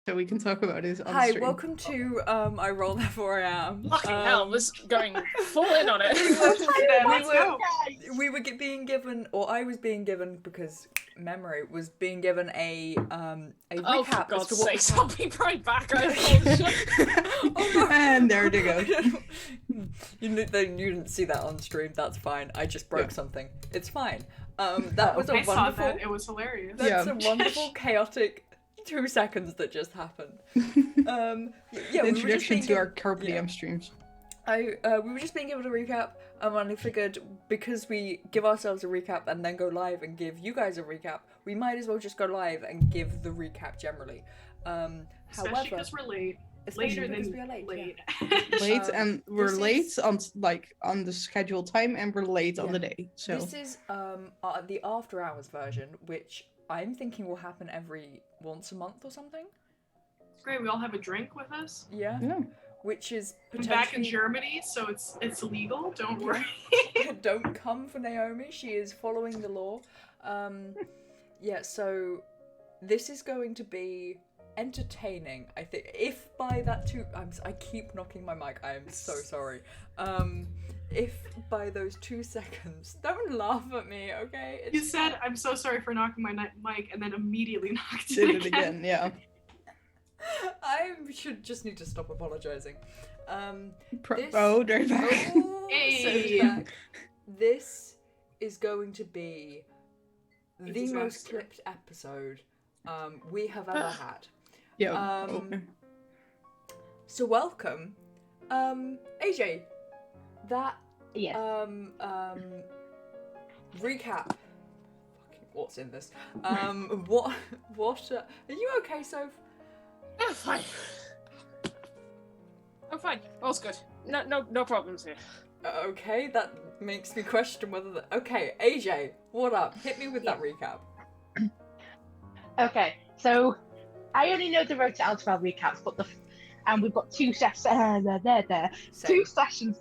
so we can talk about it on Hi, stream. welcome to I Roll Therefore I Am. Fucking hell, this is going full in on it. We were being given, or I was being given, because memory was being given a Oh, for recap as God's to what sake, I'll be right back. And there they go. You didn't see that on stream. That's fine. I just broke something. It's fine. That was a I saw wonderful. that. It was hilarious. That's a wonderful, chaotic 2 seconds that just happened. The introduction to our carp DM streams. we were just being given a recap, and I figured because we give ourselves a recap and then go live and give you guys a recap, we might as well just go live and give the recap generally. Especially because we're late. Later than we are late. Late, and we're late on the scheduled time, and we're late on the day. So this is the after hours version, which I'm thinking will happen every once a month or something. It's great. We all have a drink with us. Yeah. Which is I'm back in Germany, so it's legal. Don't worry. Don't come for Naomi. She is following the law. So this is going to be entertaining, I think. If by that I keep knocking my mic. I am so sorry. If by those 2 seconds, don't laugh at me, okay? You said I'm so sorry for knocking my mic, and then immediately knocked did it it again. Yeah. I should just need to stop apologizing. They're back. Hey. Back. This is going to be the most clipped episode we have ever had. Yeah. So welcome, AJ. That recap. Fucking, what's in this? What? Are you okay, Soph? I'm fine. I'm fine. All's good. No problems here. Okay, that makes me question whether. Okay, AJ, what up? Hit me with that recap. Okay, so I only know the Road to Altabel recaps, but and we've got 2 sessions. Same. 2 sessions.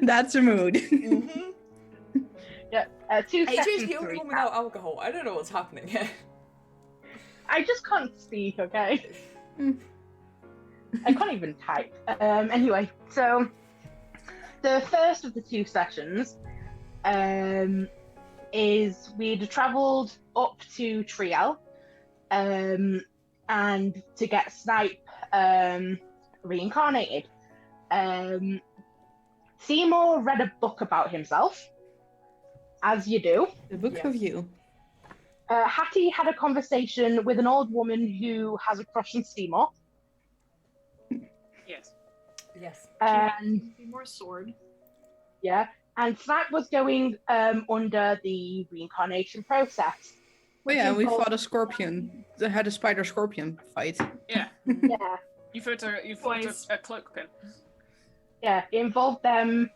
That's a mood. Mm-hmm. 2 AJ's sessions. the only one without alcohol. I don't know what's happening here. I just can't speak, okay? I can't even type. Anyway, so the first of the 2 sessions is we'd travelled up to Triel and to get Snipe reincarnated. Seymour read a book about himself, as you do. The book of you. Hattie had a conversation with an old woman who has a crush on Seymour. Yes. And More sword. yeah, and Snack was going under the reincarnation process. Well, yeah, we fought a scorpion. They had a spider-scorpion fight. Yeah. Yeah, You fought a cloak pin. yeah, it involved them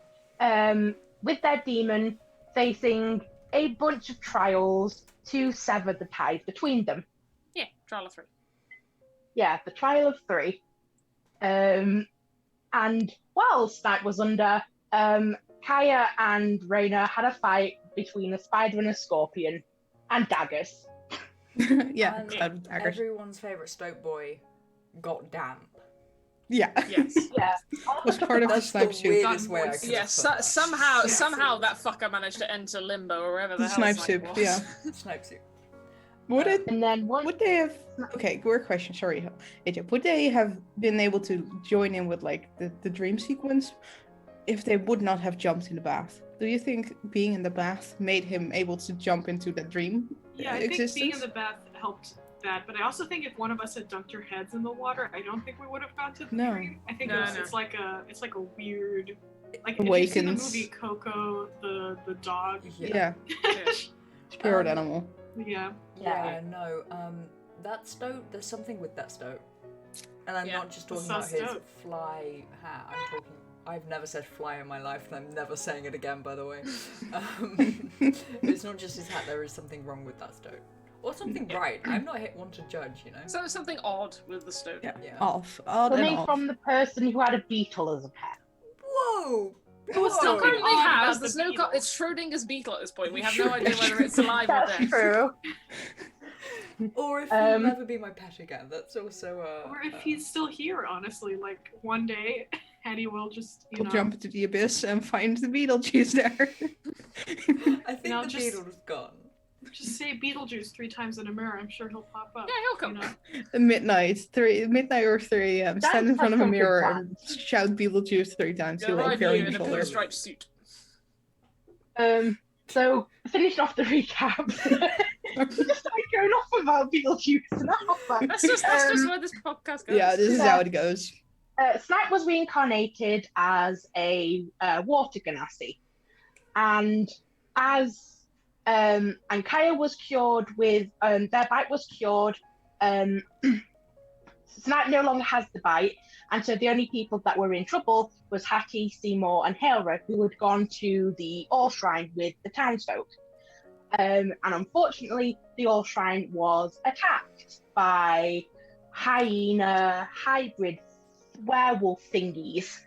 with their demon facing a bunch of trials to sever the ties between them. Yeah, trial of 3. Yeah, the trial of 3. And while Snack was under, Kaya and Raina had a fight between a spider and a scorpion, and daggers. Yeah, And everyone's favourite Stoke boy got damp. yeah. Yes. Yeah. Was part of the snipe soup. weirdest way I could have Yes. put that. Somehow that fucker managed to enter limbo or wherever the hell Snipe Snipe soup, was. yeah. Snipe soup. Would it? And then one. Would they have? Okay, good question. Sorry, AJ. Would they have been able to join in with like the dream sequence if they would not have jumped in the bath? Do you think being in the bath made him able to jump into the dream Yeah, I existence? think being in the bath helped that, but I also think if one of us had dunked our heads in the water, I don't think we would have gone to the No. dream. I think No, it's like a weird, like if you've seen the Awakens. movie Coco, the dog. Yeah, Yeah. spirit animal. Yeah. Yeah, no. That Stoke, there's something with that Stoke. And I'm Yeah, not just talking so about his Stoke. fly hat. I've never said fly in my life, and I'm never saying it again, by the way. It's not just his hat, there is something wrong with that Stoke. Or something right. I'm not one to judge, you know? So there's something odd with the stone. Yeah, Yeah. off. Odd and Coming off. from the person who had a beetle as a pet. Whoa! Well, it still Whoa. currently Oh, has. about There's the no. beetle. It's Schrodinger's beetle at this point. We have no idea whether it's alive or That's dead. true. Or if he'll never be my pet again. That's also Or if he's still here, honestly, like one day, Hetty will just, We'll jump into the abyss and find the Beetlejuice there. I think No, the just- Beetle's gone. just say Beetlejuice 3 times in a mirror. I'm sure he'll pop up. Yeah, he'll come. You know? At midnight or 3 a.m. Stand in Sounds front of like a a good mirror plan. and shout Beetlejuice 3 times. He'll He'll arrive appear you on in your a shoulder. pinstripe suit. So finishing off the recap. Just like going off about Beetlejuice and all That's just where this podcast goes. Yeah, this is how it goes. Snipe was reincarnated as a water ganassi, and and Kaya was cured with their bite was cured. Snipe no longer has the bite, and so the only people that were in trouble was Hattie, Seymour, and Hailra, who had gone to the All Shrine with the townsfolk. And unfortunately, the All Shrine was attacked by hyena hybrid werewolf thingies.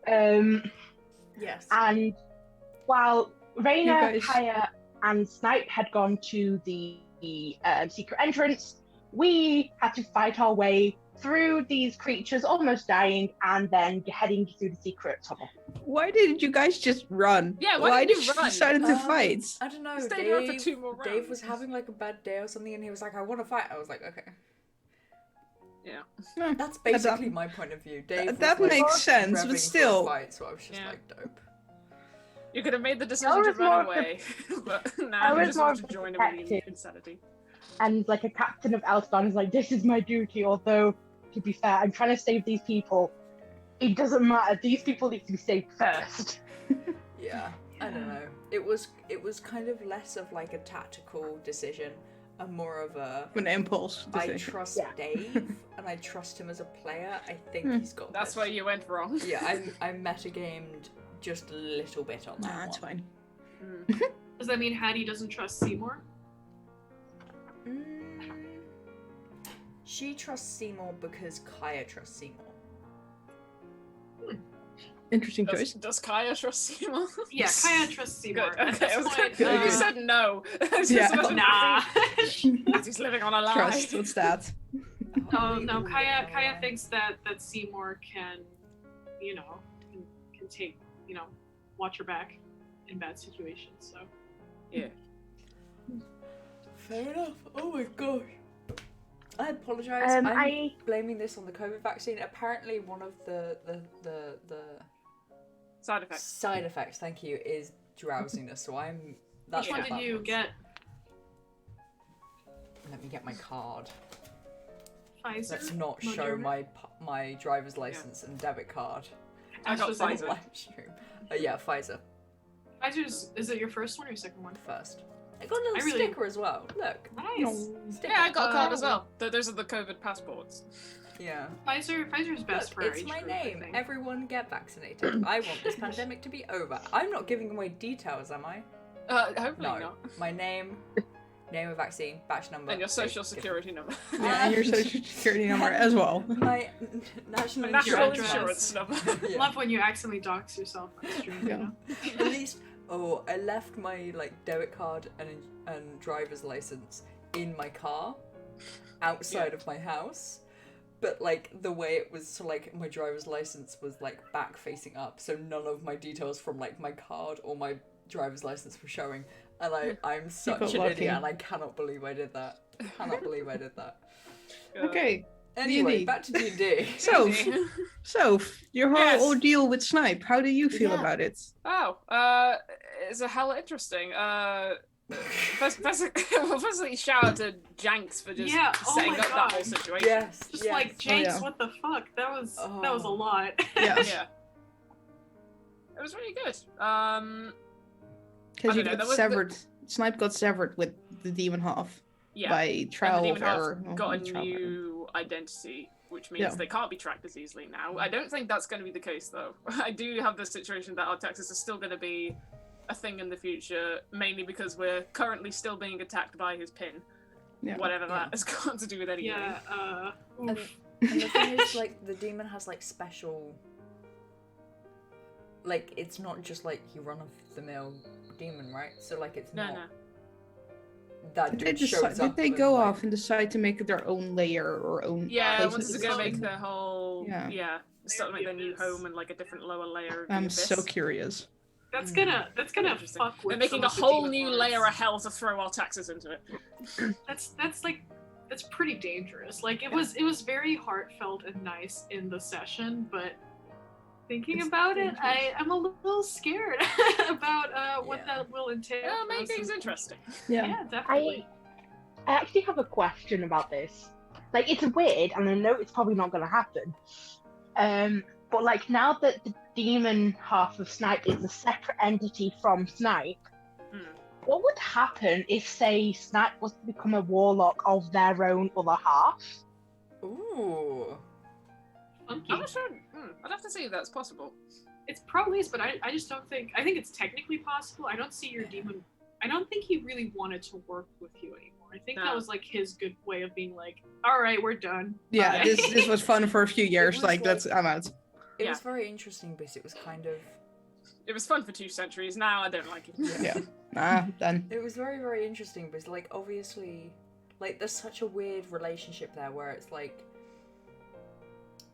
Yes. And while Raina, guys- Kaya, and Snipe had gone to the secret entrance, we had to fight our way through these creatures, almost dying, and then heading through the secret tunnel. Why didn't you guys just run? Yeah, why didn't you run? decide to fight? I don't know. Stayed around for 2 more Dave was rounds. having like a bad day or something, and he was like, "I want to fight." I was like, "Okay." Yeah. That's basically my point of view. Dave was, that like, makes sense, revving but for a still. fight, so I was just Yeah. like, "Dope." You could have made the decision was to run more away, but I now you was just more want to join him in protective. insanity. And like a captain of Elfgon is like, this is my duty, although, to be fair, I'm trying to save these people. It doesn't matter, these people need to be saved first. Yeah, I don't know. It was kind of less of like a tactical decision and more of a An impulse I decision. trust Yeah. Dave and I trust him as a player. I think he's got That's this. where you went wrong. Yeah, I metagamed just a little bit on that Nah, it's one. fine. Does that mean Hattie doesn't trust Seymour? She trusts Seymour because Kaya trusts Seymour. Interesting choice. Does Kaya trust Seymour? Yeah, Kaya trusts Seymour. Good. At Okay, this I was point, like, Okay. you said no. It's Yeah. just wasn't nah. He's living on a lie. Trust, what's that? Oh no, Kaya thinks that Seymour can, you know, can take, you know, watch her back in bad situations. So Yeah. Fair enough. Oh my gosh. I apologise. I'm blaming this on the COVID vaccine. Apparently, one of the Side effects. side effects, thank you, is drowsiness. So I'm. That's which one what did that you was. get? Let me get my card. Pfizer. Let's not show Moderna? my driver's license and debit card. I got AstraZeneca. Pfizer. Live stream. Yeah, Pfizer Pfizer's. Is it your first one or your second one? first. I got a little I really- sticker as well. Look. Nice. Sticker. Yeah, I got a card as Oh. well. Those are the COVID passports. Yeah. Pfizer's best Look, for our it's age my group, I name. think. Everyone get vaccinated. I want this pandemic to be over. I'm not giving away details, am I? Hopefully No. not. My name of vaccine, batch number. And your social date, security number. Yeah, and your social security number as well. My national National address. insurance number. Yeah. Love when you accidentally dox yourself on stream. Yeah. You know? At least, I left my like debit card and driver's license in my car, outside of my house. But like the way it was, so like my driver's license was like back facing up, so none of my details from like my card or my driver's license were showing. And I'm such got an lucky. idiot, and I cannot believe I did that. Cannot believe I did that. Okay, Anyway, D&D. back to D&D. so your whole Yes. ordeal with Snipe, how do you feel Yeah. about it? Oh, it's a hell interesting. Firstly, shout out to Janks for just Yeah, oh setting my up that whole God. situation. Yes. Just yes. like Jenks, yeah. what the fuck? That was a Oh. lot. Yeah, Yeah. It was really good. because I you don't know, got there was- severed. Snipe got severed with the demon half Yeah. by And the trial of demon half error. Well, got a not trial of error. new identity, which means Yeah. they can't be tracked as easily now. I don't think that's going to be the case, though. I do have the situation that our taxes are still going to be a thing in the future, mainly because we're currently still being attacked by his pin. Yeah. Whatever Yeah. that has got to do with anything. Yeah, And, oof. and the thing is, like, the demon has like special. Like, it's not just like you run of the mill demon, right? So like, it's No, not. no. that dude shows up. Did they and, go like, off and decide to make their own layer or own Yeah, place? wanted to go make their whole Yeah. start to make their new home and like a different lower layer of the I'm abyss. so curious. That's gonna Interesting. fuck with. They're making some a of the whole demon new lords. layer of hell to throw our taxes into it. That's pretty dangerous. Like it was very heartfelt and nice in the session, but thinking It's about dangerous. it, I'm a little scared about what that will entail. It'll for make us things in- interesting. Yeah, definitely. I actually have a question about this. Like, it's weird, and I know it's probably not going to happen. But like, now that the demon half of Snipe is a separate entity from Snipe, what would happen if, say, Snipe was to become a warlock of their own other half? Ooh. Funky. I'm not sure. I'd have to see if that's possible. It's probably is, but I just don't think. I think it's technically possible. I don't see your demon. I don't think he really wanted to work with you anymore. I think that No. was like his good way of being like, all right, we're done. Yeah, Bye." this was fun for a few years. was Like, like- I'm out. It Yeah. was very interesting because it was kind of. It was fun for 2 centuries. Now I don't like it. Yeah. Nah, done. It was very, very interesting because, like, obviously, like, there's such a weird relationship there where it's like.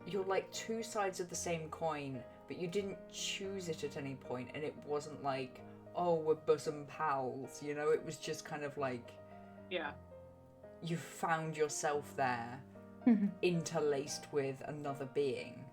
You're like two sides of the same coin, but you didn't choose it at any point, and it wasn't like, oh, we're bosom pals, you know? It was just kind of like. Yeah. You found yourself there, interlaced with another being.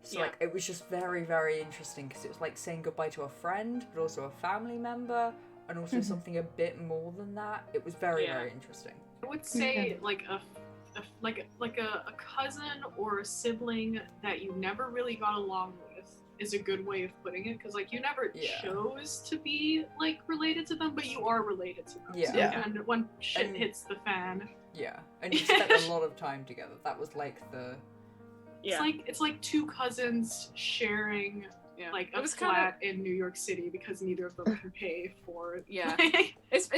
So, Yeah. like, it was just very, very interesting because it was like saying goodbye to a friend, but also a family member, and also something a bit more than that. It was very, Yeah. very interesting. I would say like a cousin or a sibling that you never really got along with is a good way of putting it, because like you never Yeah. chose to be like related to them, but you are related to them. Yeah. So, Yeah. and when shit And- hits the fan, Yeah, and you spent a lot of time together. That was like the. Yeah. it's like two cousins sharing yeah. like it a was flat in New York City because neither of them can pay for Yeah. It's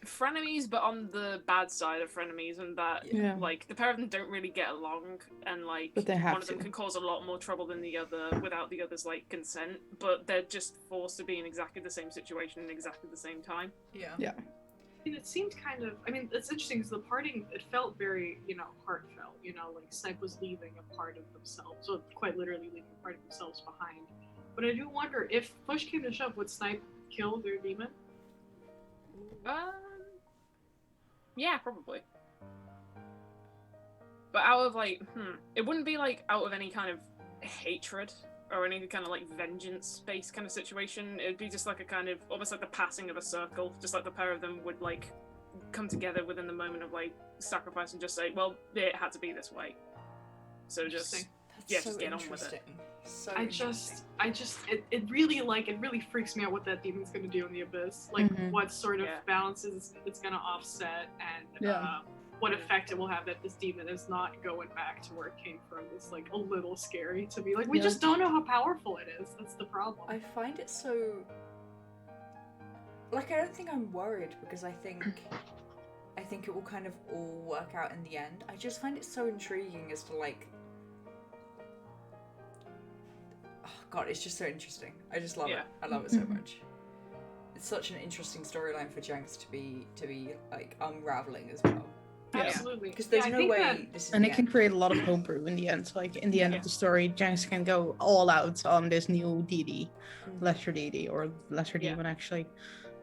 frenemies, but on the bad side of frenemies, and that Yeah. like the pair of them don't really get along, and like But they have one of them to. can cause a lot more trouble than the other without the other's like consent. But they're just forced to be in exactly the same situation at exactly the same time. Yeah. Yeah. And it seemed kind of, I mean, it's interesting because the parting, it felt very, heartfelt, like Snipe was leaving a part of themselves, so quite literally leaving a part of themselves behind. But I do wonder, if push came to shove, would Snipe kill their demon? Yeah, probably. But out of like, it wouldn't be like out of any kind of hatred or any kind of like vengeance-based kind of situation. It'd be just like a kind of almost like the passing of a circle. Just like the pair of them would like come together within the moment of like sacrifice and just say, "Well, it had to be this way." So just Interesting. yeah, so just get on with it. interesting. So I just, it really freaks me out what that demon's gonna do in the abyss. Like, what sort of Yeah. balances it's gonna offset, and Yeah. what effect it will have that this demon is not going back to where it came from. It's like a little scary to be like, we Yeah. just don't know how powerful it is. That's the problem. I find it so. Like, I don't think I'm worried because I think it will kind of all work out in the end. I just find it so intriguing as to like. Oh god, it's just so interesting. I just love it. I love it so much. It's such an interesting storyline for Jenks to be like unraveling as well. Yeah. Absolutely. Because there's I no think way that- this is. And the it can end. create a lot of homebrew in the end. Like in the end of the story, Jenks can go all out on this new deity, lesser deity, or lesser Yeah. demon actually,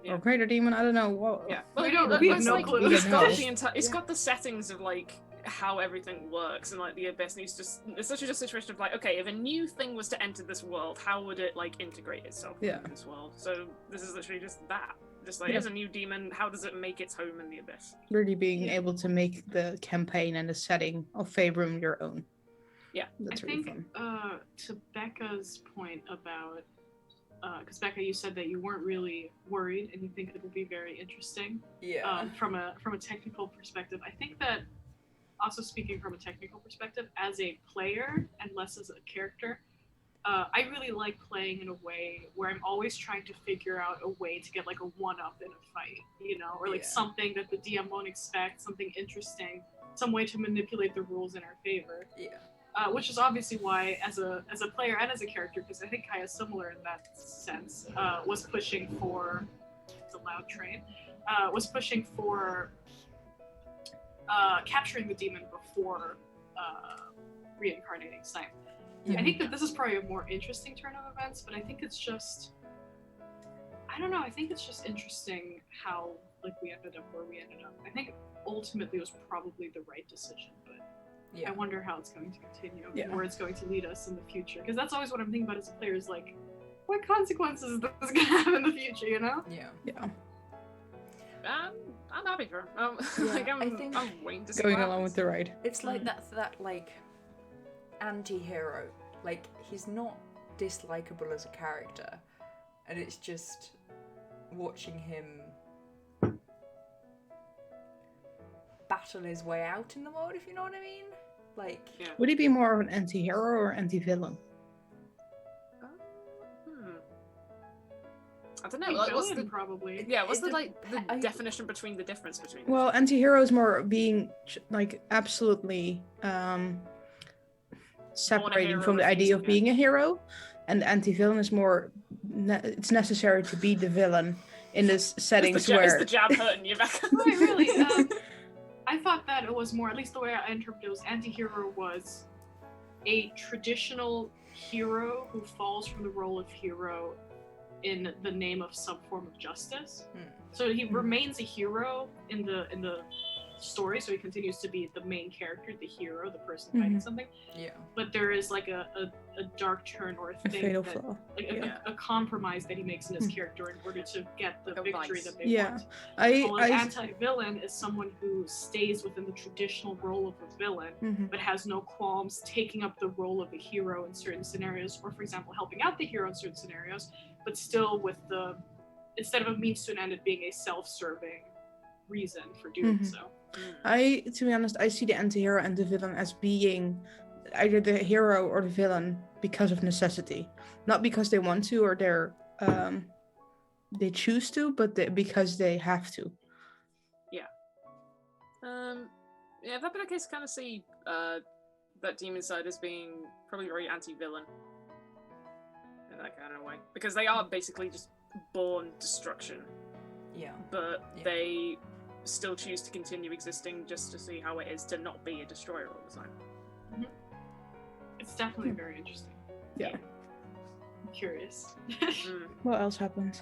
Yeah. or greater demon. I don't know. What? Yeah, We well, don't- we have it's no like, clue. It's We got don't know. the entire. It's got the settings of like how everything works, and like the abyss needs just. It's such a situation of like, okay, if a new thing was to enter this world, how would it like integrate itself Yeah. in this world? So this is literally just that. Just like, Yeah. as a new demon, how does it make its home in the abyss? Really being Yeah. able to make the campaign and the setting of Faerun your own. Yeah. That's I really think fun. to Becca's point about, because Becca, you said that you weren't really worried and you think it will be very interesting Yeah. from a technical perspective. I think that also speaking from a technical perspective, as a player and less as a character, I really like playing in a way where I'm always trying to figure out a way to get like a one-up in a fight, or like Yeah. something that the DM won't expect, something interesting, some way to manipulate the rules in our favor. Yeah. Which is obviously why, as a player and as a character, because I think Kaya's similar in that sense, was pushing for the loud train. was pushing for capturing the demon before reincarnating Snipe. Yeah. I think that this is probably a more interesting turn of events, but I think it's just, I don't know, I think it's just interesting how we ended up where we ended up. I think ultimately it was probably the right decision, but Yeah. I wonder how it's going to continue Yeah. and where it's going to lead us in the future. Because that's always what I'm thinking about as a player is like, what consequences is this going to have in the future, you know? Yeah. Yeah. I'm happy for him. Yeah, I think I'm waiting to see Going what along with happens. the ride. It's like that like anti-hero. Like he's not dislikable as a character, and it's just watching him battle his way out in the world, if you know what I mean. Like, Yeah. Would he be more of an anti-hero or anti-villain? I don't know. Like Like, what's villain, the probably. yeah? What's It the I- definition between the difference between? Well, anti-hero is more being like absolutely separating from the hero idea of refusing it. being a hero, and anti-villain is more it's necessary to be the villain in this settings Is the where jab hurting you back? Right, really. I thought that it was more, at least the way I interpreted it, was anti-hero was a traditional hero who falls from the role of hero in the name of some form of justice. So he remains a hero in the story, so he continues to be the main character, the hero, the person fighting something. yeah. But there is like a dark turn or a thing fatal that, flaw. like Yeah. a compromise that he makes in his character in order to get the Like a victory vice. that they Yeah. want. I While an anti-villain is someone who stays within the traditional role of a villain, Mhm. but has no qualms taking up the role of a hero in certain scenarios, or for example, helping out the hero in certain scenarios, but still with the, instead of a means to an end, it being a self-serving reason for doing Mhm. so. To be honest, I see the anti-hero and the villain as being either the hero or the villain because of necessity, not because they want to or they choose to, but because they have to. Yeah, if that be the case, kind of see that demon side as being probably very anti-villain in that kind of way, because they are basically just born destruction, Yeah. but Yeah. they still choose to continue existing just to see how it is to not be a destroyer all the time. It's definitely very interesting. Yeah. I'm curious. What else happened?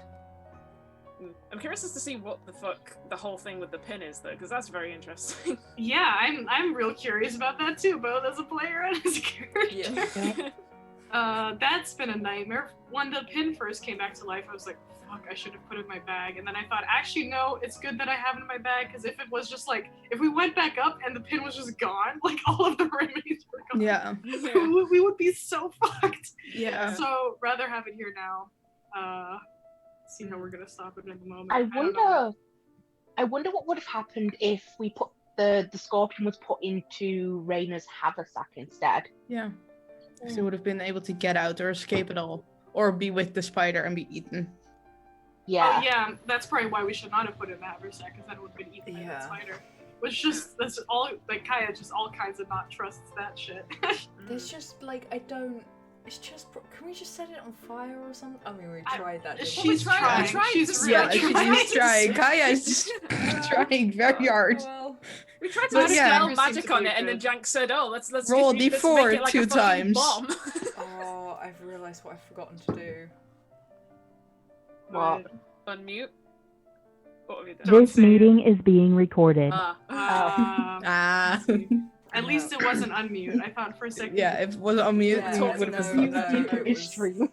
I'm curious as to see what the fuck the whole thing with the pin is, though, because that's very interesting. Yeah, I'm real curious about that too, both as a player and as a character. Yeah. That's been a nightmare. When the pin first came back to life, I was like, fuck, I should have put it in my bag. And then I thought, actually, no, it's good that I have it in my bag, because if it was just like, if we went back up and the pin was just gone, like all of the remedies were gone, Yeah. we would be so fucked. Yeah. So rather have it here now. See how we're gonna stop it in the moment. I don't know. wonder what would have happened if we put the scorpion was put into Raina's haversack instead. Yeah. If they would have been able to get out or escape at all, or be with the spider and be eaten. Yeah. Oh, yeah, that's probably why we should not have put it in the haversack, because then it would have been eaten by that spider. Which just, that's all, like, Kaya just all kinds of not trusts that shit. There's just like it's just, can we just set it on fire or something? I mean, we tried that. Didn't we? She's trying. She's really Yeah, trying. she's trying. Kaya is just trying very hard. Well, We tried to But dispel yeah. magic Seems to on be it, and then good. Jank said, "Oh, let's Roll let's D4 make it like two a fucking times. bomb." oh, I've realised what I've forgotten to do. What? Unmute. What have you done? This meeting is being recorded. Ah. At least it wasn't unmute. I thought for a second. Yeah, if it was on mute, Yeah, we talk would to have the been speaker. it was- Stream.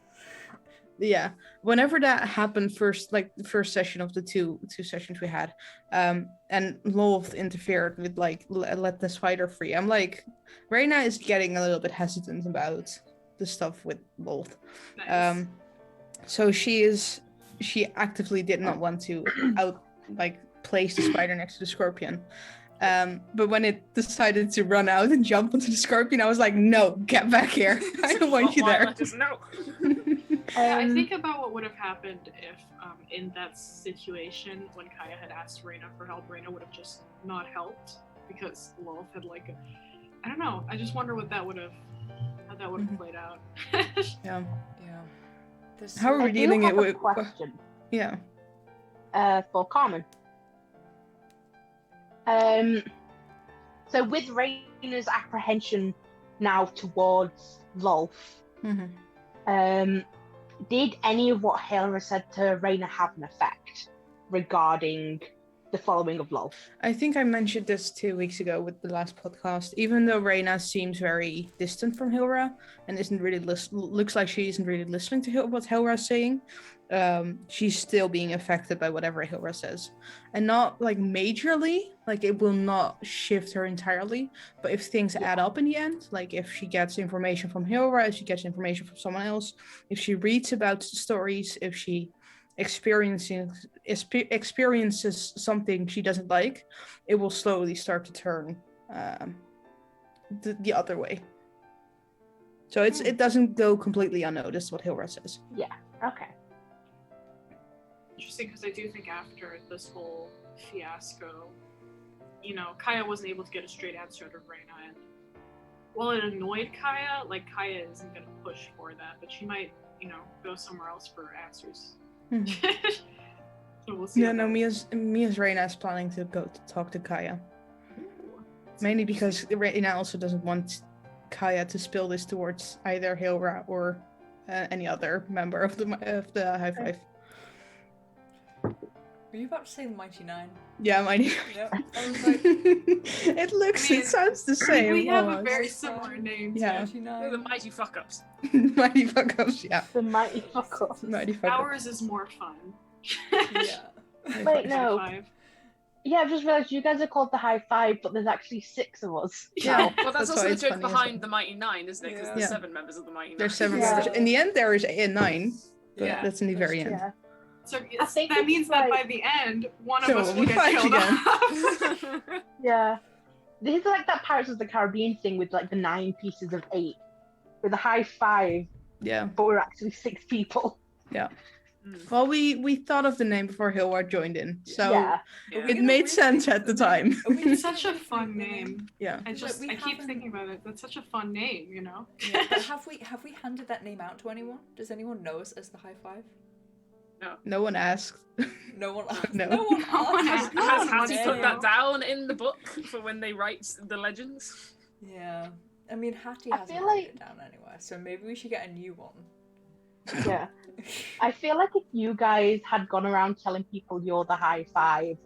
Yeah, whenever that happened first, like the first session of the two sessions we had, and Loth interfered with like let the spider free. I'm like, Reina is getting a little bit hesitant about the stuff with Loth. Nice. So she actively did not want to place the spider next to the scorpion. But when it decided to run out and jump onto the scorpion, I was like, no, get back here. I don't want you there. Just no. Yeah, I think about what would have happened if, in that situation, when Kaya had asked Reina for help, Reina would have just not helped because Lolth had I don't know. I just wonder how that would have played out. Yeah. Yeah. There's How are I we do dealing have it a with? question Yeah. for Carmen. So with Raina's apprehension now towards Lolth, did any of what Hilra said to Raina have an effect regarding the following of Lolth? I think I mentioned this 2 weeks ago with the last podcast. Even though Reyna seems very distant from Hilra and isn't really looks like she isn't really listening to what Hilra's saying, she's still being affected by whatever Hilra says, and not like majorly. Like it will not shift her entirely, but if things add up in the end, like if she gets information from Hilra, if she gets information from someone else, if she reads about stories, if she experiences something she doesn't like, it will slowly start to turn the other way. So it doesn't go completely unnoticed what Hilra says. Yeah. Okay. Interesting, because I do think after this whole fiasco, Kaya wasn't able to get a straight answer out of Raina, and while it annoyed Kaya, like Kaya isn't going to push for that, but she might, go somewhere else for answers. So we'll see. Yeah, no, Mia's Reina is planning to go to talk to Kaya. Mainly because Reina also doesn't want Kaya to spill this towards either Hilra or any other member of the High Five. Were you about to say the Mighty Nine? Yeah, Mighty. Yep. I was like, it sounds the same. We have almost. a very similar name. Yeah. Mighty They're Nine. the mighty fuck ups. Mighty fuck ups, yeah. The mighty fuck up. Mighty fuck ups. Ours is more fun. Yeah. Wait, no. Five. Yeah, I've just realised you guys are called the High Five, but there's actually 6 of us. Yeah. Well, that's That's why also the it's joke funny as behind well. the Mighty Nine, isn't it? Because Yeah. there's Yeah. 7 members of the Mighty Nine. There's 7 Yeah. members. In the end, there is 9, but Yeah, that's in the that's very true. end. Yeah. So I think that it's means that like- by the end, one of Sure, us will we get fight killed again. off. Yeah. This is like that Pirates of the Caribbean thing with like the 9 pieces of 8. With a high 5, Yeah. but we're actually 6 people. Well, we thought of the name before Hilward joined in, so Yeah. Yeah. it made sense at the time. It's such a fun name. Yeah. I we keep haven't- thinking about it. That's such a fun name, Yeah, but have we handed that name out to anyone? Does anyone know us as the High Five? No one asked. No one. No. No one one asked. asked. Has Oh, Hattie put damn. that down in the book for when they write the legends? Yeah. I mean, Hattie I hasn't feel written like- it down anywhere, so maybe we should get a new one. Yeah. I feel like if you guys had gone around telling people you're the High Five,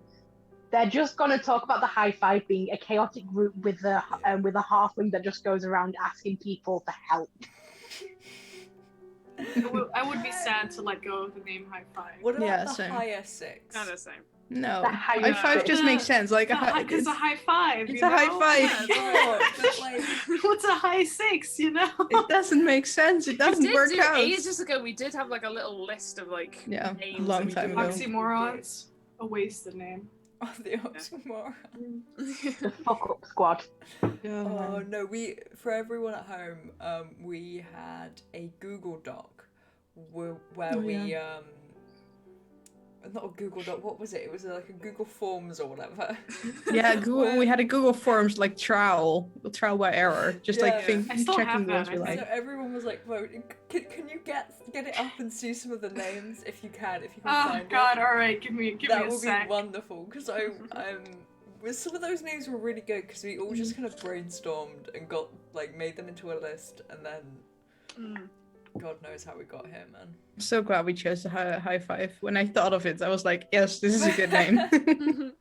they're just gonna talk about the High Five being a chaotic group with a halfling that just goes around asking people for help. I would be sad to let go of the name High Five. What about Yeah, the same. Higher Six? Kind of same. No. The high High five just The- makes sense. Like Because a high five. it's you a high know? five. Yeah, but like, What's a high 6? It doesn't make sense. It We doesn't did work do out. ages ago. We did have like a little list of like Yeah, names long that we time did. ago. Oxymorons. A wasted name. oh, the oxymoron. The fuck up squad. Oh no, for everyone at home, we had a Google Doc where Oh, we not a Google Doc, what was it? It was like a Google Forms or whatever. Yeah, Google. We had a Google Forms like trial by error, just like Yeah. I still checking have the ones that, we I like. So everyone was like, "Vote. Can you get it up and see some of the names if you can Oh find god, it?" alright, give me That a would be sec. wonderful because some of those names were really good because we all just kind of brainstormed and made them into a list, and then God knows how we got here, man. I'm so glad we chose the high five. When I thought of it, I was like, yes, this is a good name.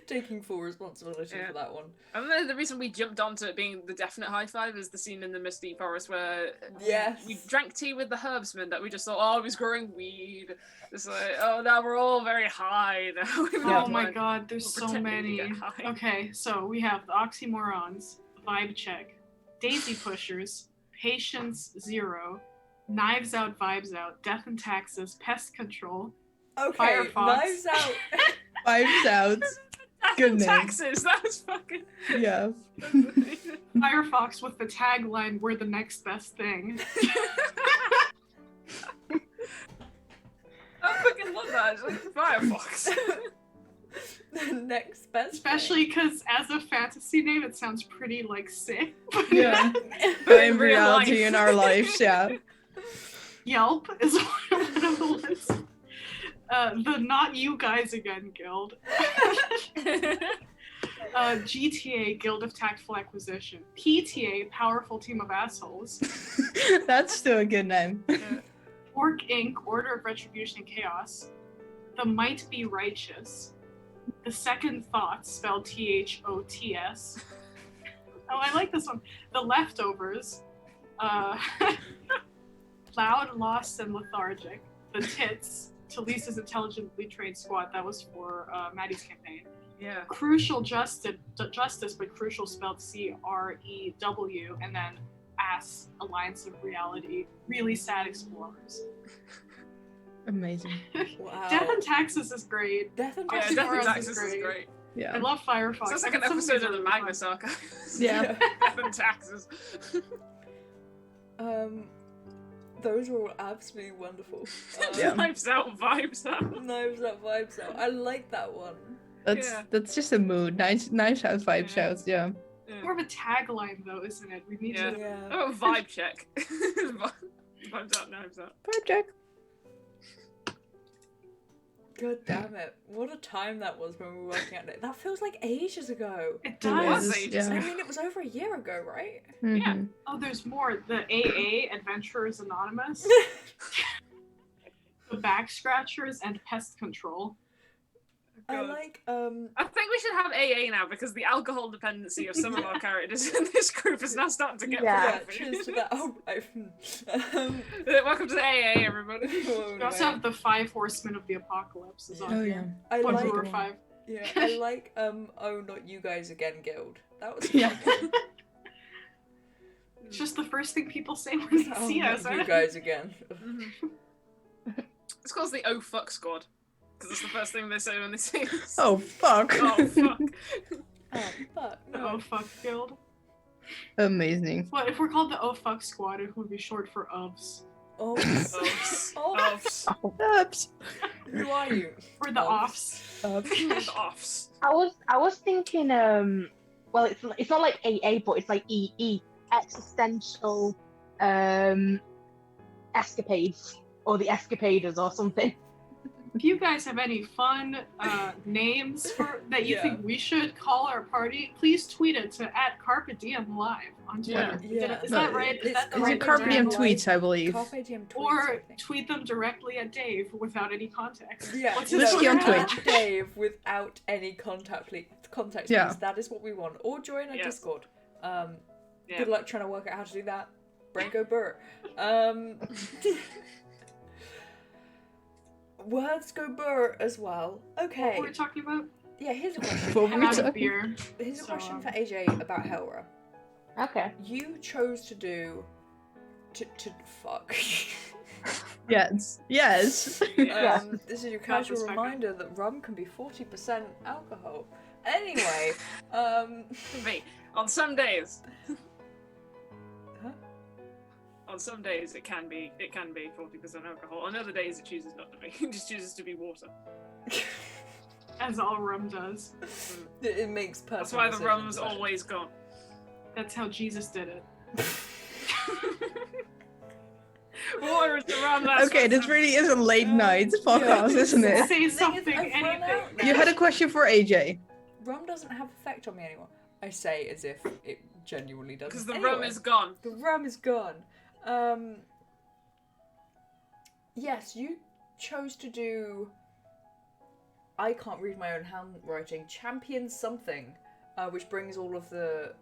Taking full responsibility Yeah. for that one. And then the reason we jumped onto it being the definite high five is the scene in the Misty Forest where Yes. we drank tea with the herbsman that we just thought, oh, he was growing weed. It's like, oh, now we're all very high now. Oh my god, there's We're so pretending to many. get high. Okay, so we have the Oxymorons, Vibe Check, Daisy Pushers, Patience 0, Knives Out, Vibes Out, Death and Taxes, Pest Control, Okay, Firefox. Knives Out. Fives out. Good name. Taxes, that was fucking... Yeah. Firefox with the tagline, "We're the next best thing." I fucking love that. It's like Firefox. The next best. Especially because as a fantasy name, it sounds pretty like sick. Yeah. But In real reality, life. in our lives, yeah. Yelp is one of the lists. The Not You Guys Again Guild. GTA, Guild of Tactful Acquisition. PTA, Powerful Team of Assholes. That's still a good name. Orc Inc., Order of Retribution and Chaos. The Might Be Righteous. The Second Thoughts, spelled THOTS. Oh, I like this one. The Leftovers. Loud, Lost, and Lethargic. The Tits, Talisa's Intelligently Trained Squad. That was for Maddie's campaign. Yeah. Crucial Justice, but Crucial spelled CREW, and then Ass, Alliance of Reality. Really Sad Explorers. Amazing. Wow. Death and Taxes is great. Death and Yeah, Taxes Death and is Taxes is great. I Yeah. love Firefox. Sounds like an Some episode these of are the really Magnus fun. Archives. Yeah. Death and Taxes. Those were all absolutely wonderful. Yeah. Vibes out, vibes out. Knives Out, Vibes Out. I like that one. That's just a mood. Nice house vibe Yeah. shouts. Yeah. Yeah. More of a tagline, though, isn't it? We need Yeah. to. Yeah. Oh, vibe check. Vibes out, knives out. Vibe check. God damn it. What a time that was when we were working on it. That feels like ages ago. It It does. was is, ages I yeah. mean, it was over a year ago, right? Mhm. Oh, there's more. The AA, Adventurers Anonymous. The Back Scratchers, and Pest Control. I God. like, I think we should have AA now because the alcohol dependency of some of our characters in this group is now starting to get Yeah. pretty cheers to that. Oh, Welcome to the AA, everybody. oh, We also have the 5 Horsemen of the Apocalypse is on Oh here. yeah. I 1, like, 4, 5. yeah, I like, oh, not you guys again, Guild. That was Yeah. fun. It's just the first thing people say when they Oh, see not us. you guys again. It's called the Oh Fuck Squad because it's the first thing they say when they see us. Oh fuck. Oh fuck. Oh, but The no. Oh Fuck Guild. Amazing. Well, if we're called the Oh Fuck Squad, it would be short for OVs. Oh, Offs. oh, Offs. Oops. who are you? Or the Offs. Offs. Offs. I was thinking, well, it's not like AA, but it's like EE, existential, escapades, or the escapaders, or something. If you guys have any fun names that you Yeah. think we should call our party, please tweet it to @CarpeDiemLive on Twitter. Yeah. Is No, that right? Is that the Is right it Carpe Diem handle? tweets, I believe. Carpe Diem tweets, I Or think. tweet them directly at Dave without any context. Yeah, What's no, his Whiskey on Twitter Twitch. handle? Dave without any contact, Yeah. please. That is what we want. Or join our Yes. Discord. Yeah. Good luck trying to work out how to do that. Brain go Burt. Words go Burt as well. Okay. What were we talking about? Yeah, here's a question. What were I'm we out of talking- beer. Here's a So, question um, for AJ about Helra. Okay. You chose to do to fuck. Yes. Yes. Yeah. This is your Got casual this, Becca. reminder that rum can be 40% alcohol. Anyway, Me. On some days. Huh? On some days it can be 40% alcohol. On other days it chooses not to be. It just chooses to be water. As all rum does. it makes personal That's why the decisions, rum's but- always gone. That's how Jesus did it. Water is the rum. That's Okay, this what's- really is a late night podcast, yeah. isn't it? Say Thing is, something, I've run anything. out now. You had a question for AJ. Rum doesn't have effect on me anymore. I say as if it genuinely doesn't. Because the Anyway, rum is gone. The rum is gone. Yes, you chose to do. I can't read my own handwriting. Champion something, which brings all of the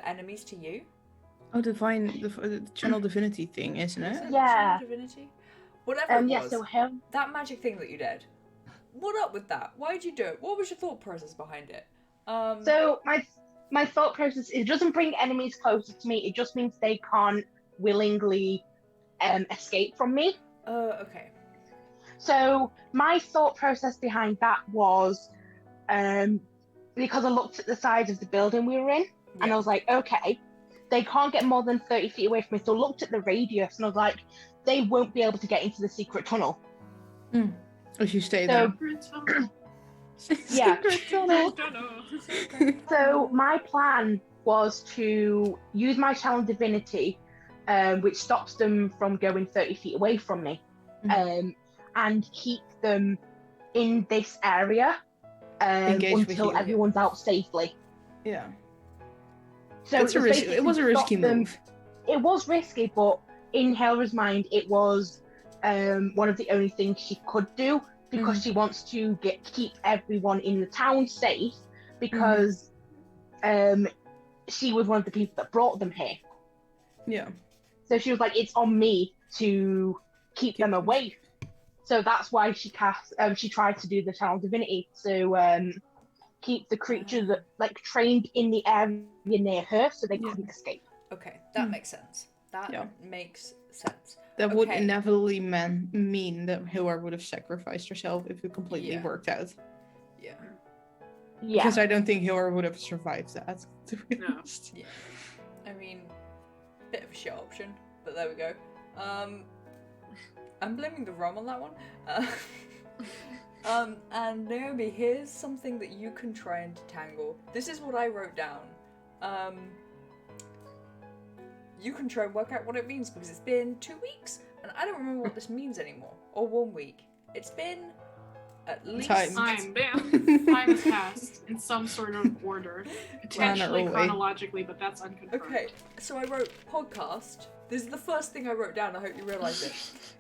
enemies to you. Oh, the channel divinity thing, isn't Is it? it Yeah. Channel Divinity? Whatever it Yeah, was. so him. That magic thing that you did. What up with that? Why did you do it? What was your thought process behind it? So my thought process, it doesn't bring enemies closer to me. It just means they can't willingly escape from me. Okay. So my thought process behind that was because I looked at the size of the building we were in, and I was like, okay, they can't get more than 30 feet away from me. So I looked at the radius, and I was like, they won't be able to get into the secret tunnel. If you stay So- there. Yeah. Secret tunnel. So my plan was to use my channel divinity, which stops them from going 30 feet away from me, and keep them in this area Engage with until you. everyone's out safely. Yeah. So It was a risky move. It was risky, but in Helra's mind, it was one of the only things she could do because she wants to keep everyone in the town safe because she was one of the people that brought them here. Yeah. So she was like, it's on me to keep them away. So that's why she tried to do the Channel Divinity to keep the creatures like trained in the area near her so they couldn't escape. Okay, that makes sense. That makes sense. That would inevitably mean that Hilary would have sacrificed herself if it completely worked out. Yeah. Yeah. Because I don't think Hilary would have survived that, to be honest. Yeah. I mean, bit of a shit option, but there we go. I'm blaming the rum on that one. And Naomi, here's something that you can try and detangle. This is what I wrote down. You can try and work out what it means because it's been 2 weeks and I don't remember what this means anymore. Or 1 week. It's been at least Time has passed in some sort of order. Potentially chronologically, but that's unconfirmed. Okay, so I wrote podcast. This is the first thing I wrote down. I hope you realise it.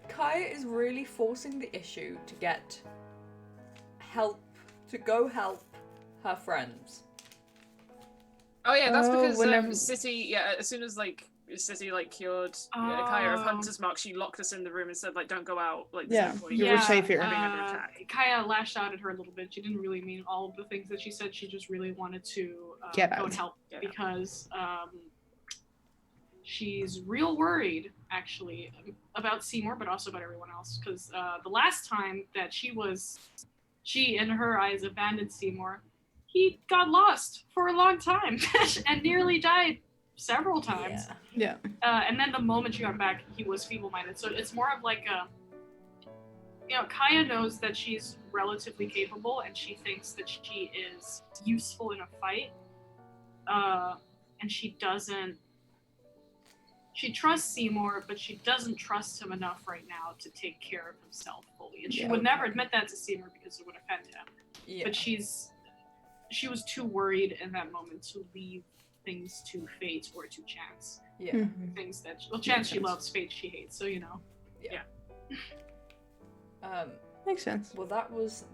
Kaya is really forcing the issue to get help, to go help her friends. Oh yeah, that's because City, as soon as City cured Kaya of Hunter's Mark, she locked us in the room and said don't go out. You were safe here. Kaya lashed out at her a little bit. She didn't really mean all of the things that she said. She just really wanted to go and help because she's real worried actually about Seymour, but also about everyone else. Because the last time that she in her eyes abandoned Seymour, he got lost for a long time and nearly died several times. Yeah. And then the moment she got back, he was feeble-minded. So it's more of Kaya knows that she's relatively capable and she thinks that she is useful in a fight. And she trusts Seymour, but she doesn't trust him enough right now to take care of himself fully. And she would never admit that to Seymour because it would offend him. Yeah. But she was too worried in that moment to leave things to fate or to chance. Yeah. Things that chance she loves, fate she hates. So Yeah. Makes sense. Well, that was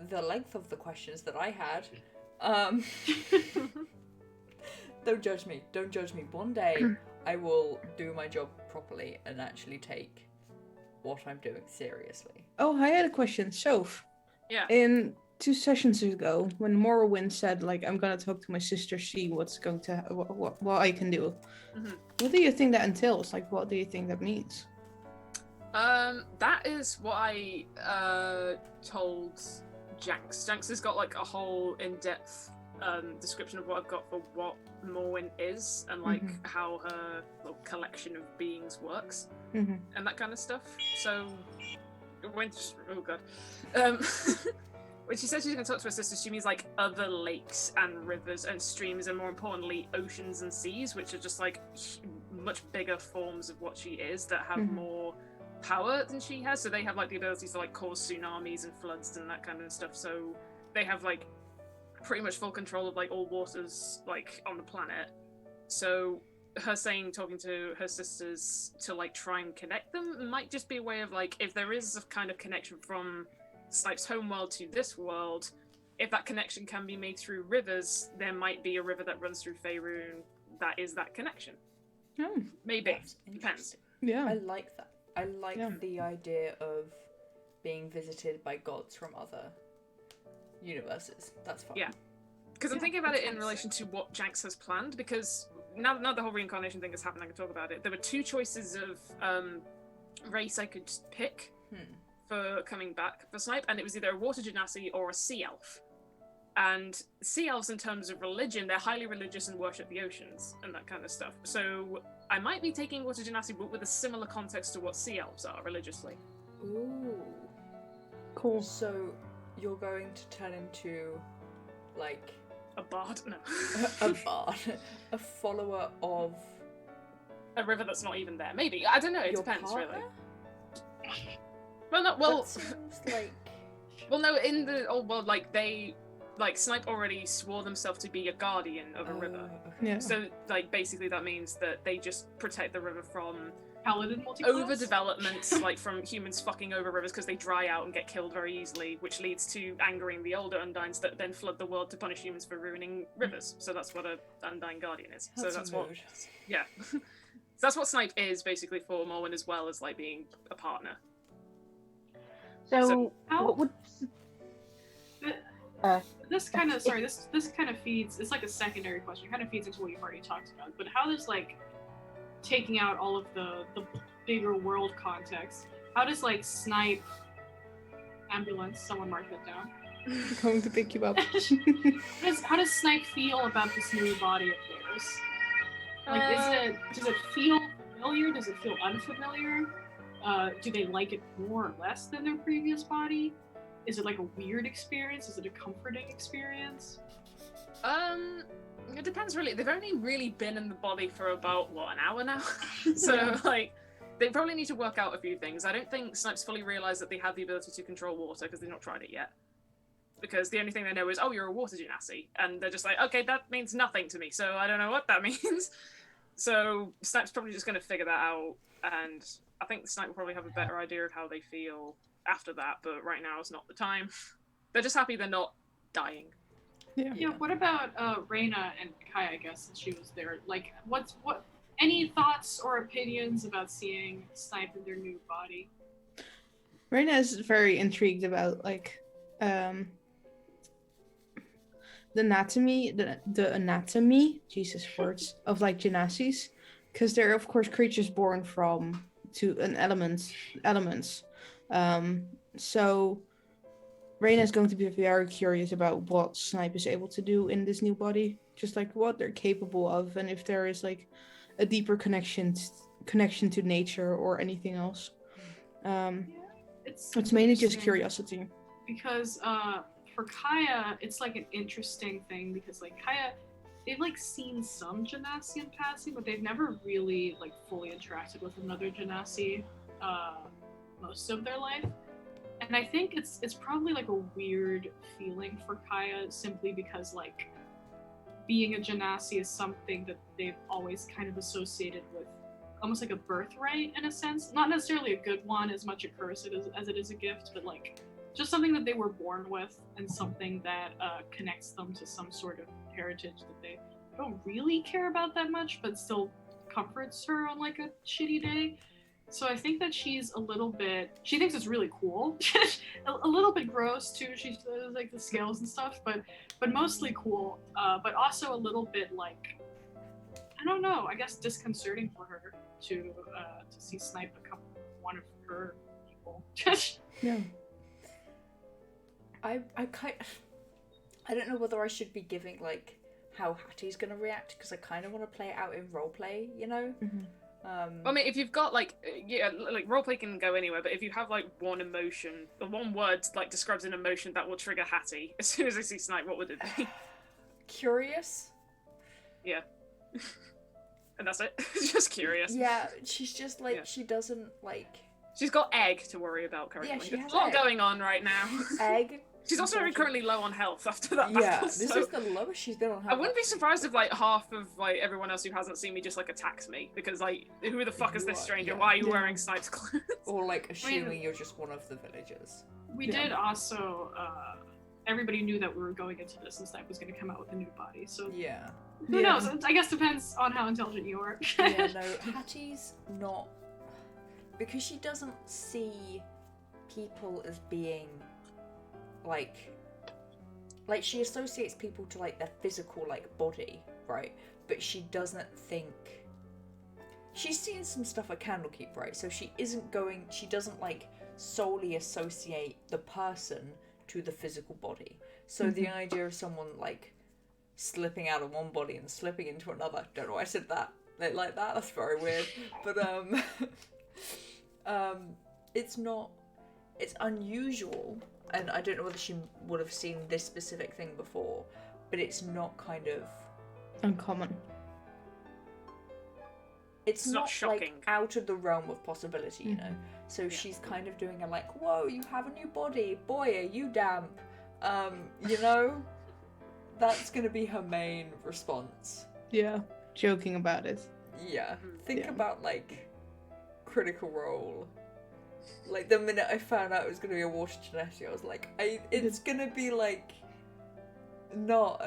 the length of the questions that I had. Don't judge me. Don't judge me. One day I will do my job properly and actually take what I'm doing seriously. Oh, I had a question. Soph. Yeah. In 2 sessions ago, when Morrowind said, I'm gonna talk to my sister, see what I can do. What do you think that entails? What do you think that means? That is what I told Janks. Janks has got a whole in-depth description of what I've got for what Morrowind is and how her little collection of beings works and that kind of stuff. So when when she says she's going to talk to her sister, she means other lakes and rivers and streams, and more importantly, oceans and seas, which are just much bigger forms of what she is that have more power than she has. So they have the ability to cause tsunamis and floods and that kind of stuff. So they have pretty much full control of all waters on the planet. So her talking to her sisters to try and connect them might just be a way of if there is a kind of connection from Snipe's homeworld to this world, if that connection can be made through rivers, there might be a river that runs through Faerun that is that connection. Maybe. Depends. Yeah. I like that. I like the idea of being visited by gods from other universes. That's fun. Yeah. Because I'm thinking about it in relation to what Janks has planned, because now the whole reincarnation thing has happened, I can talk about it. There were 2 choices of race I could pick for coming back for Snipe, and it was either a water genasi or a sea elf. And sea elves, in terms of religion, they're highly religious and worship the oceans and that kind of stuff. So I might be taking water genasi, but with a similar context to what sea elves are religiously. Ooh. Cool. So you're going to turn into a bard? No. a bard. A follower of a river that's not even there. Maybe. I don't know. It depends, partner? really. Well, no. Well, that seems like. Well, no. In the old world, like Snipe already swore themselves to be a guardian of a river. Yeah. So like basically that means that they just protect the river from Paladin multiclass? overdevelopment, like from humans fucking over rivers because they dry out and get killed very easily, which leads to angering the older Undines that then flood the world to punish humans for ruining rivers. So that's what a Undyne Guardian is. So that's what, yeah. So that's what Snipe is basically for Morwen, as well as like being a partner. So how- what would This kind of this kind of feeds. It's like a secondary question. It kind of feeds into what you've already talked about. But how does like taking out all of the bigger world context? How does like Snipe ambulance? Someone mark that down. Going to pick you up. How does Snipe feel about this new body of theirs? Like, does it feel familiar? Does it feel unfamiliar? Do they like it more or less than their previous body? Is it like a weird experience? Is it a comforting experience? It depends really. They've only really been in the body for about, what, an hour now? So, like, they probably need to work out a few things. I don't think Snipes fully realised that they have the ability to control water because they've not tried it yet. Because the only thing they know is, oh, you're a water genasi. And they're just like, okay, that means nothing to me, so I don't know what that means. So Snipes probably just going to figure that out, and I think Snipe will probably have a better idea of how they feel after that, but right now is not the time. They're just happy they're not dying. Yeah, what about Reyna and Kaya, I guess, since she was there? Like, what any thoughts or opinions about seeing Snipe in their new body? Reyna is very intrigued about like the anatomy, Jesus words, of like genasis, because they're of course creatures born from elements. So Reyna is going to be very curious about what Snipe is able to do in this new body, just like what they're capable of, and if there is like a deeper connection to nature or anything else. It's mainly just curiosity. Because for Kaya, it's like an interesting thing because like Kaya, they've like seen some genasi in passing, but they've never really like fully interacted with another genasi most of their life. And I think it's probably like a weird feeling for Kaya simply because like being a genasi is something that they've always kind of associated with almost like a birthright in a sense. Not necessarily a good one, as much a curse as it is a gift, but like just something that they were born with and something that connects them to some sort of heritage that they don't really care about that much, but still comforts her on like a shitty day. So I think that she thinks it's really cool. a little bit gross too. She's like the scales and stuff, but mostly cool. But also a little bit like, I don't know, I guess disconcerting for her to see Snipe become one of her people. Yeah. I don't know whether I should be giving like how Hattie's gonna react because I kind of want to play it out in roleplay, you know. Mm-hmm. I mean, if you've got like roleplay can go anywhere, but if you have like one emotion, the one word like describes an emotion that will trigger Hattie as soon as I see Snipe, what would it be? Curious. Yeah. And that's it. Just curious. Yeah, she's just like she doesn't like. She's got egg to worry about currently. Yeah, she There's has a lot egg. going on right now. Egg. She's also currently low on health after that Yeah, battle. this So is the lowest she's been on health. I wouldn't be surprised if like half of like everyone else who hasn't seen me just like attacks me because like who the fuck is this stranger? Why are you wearing Snipe's clothes? Or like assuming you're just one of the villagers. We did also. Everybody knew that we were going into this, and Snipe was going to come out with a new body. So Yeah. who knows? I guess depends on how intelligent you are. Yeah, no, Hattie's not, because she doesn't see people as being like she associates people to like their physical like body, right? But she doesn't think. She's seen some stuff at Candlekeep, right? So she doesn't like solely associate the person to the physical body. So the idea of someone like slipping out of one body and slipping into another, don't know why I said that like that, that's very weird. But it's unusual, and I don't know whether she would have seen this specific thing before, but it's not kind of uncommon. It's not shocking. Like out of the realm of possibility, you know. So she's kind of doing a like, whoa, you have a new body, boy, are you damp, you know. that's gonna be her main response. Yeah, joking about it. Yeah. Think Yeah. about, like, Critical Role. Like, the minute I found out it was gonna be a water genetic, I was like, it's gonna be, like, not,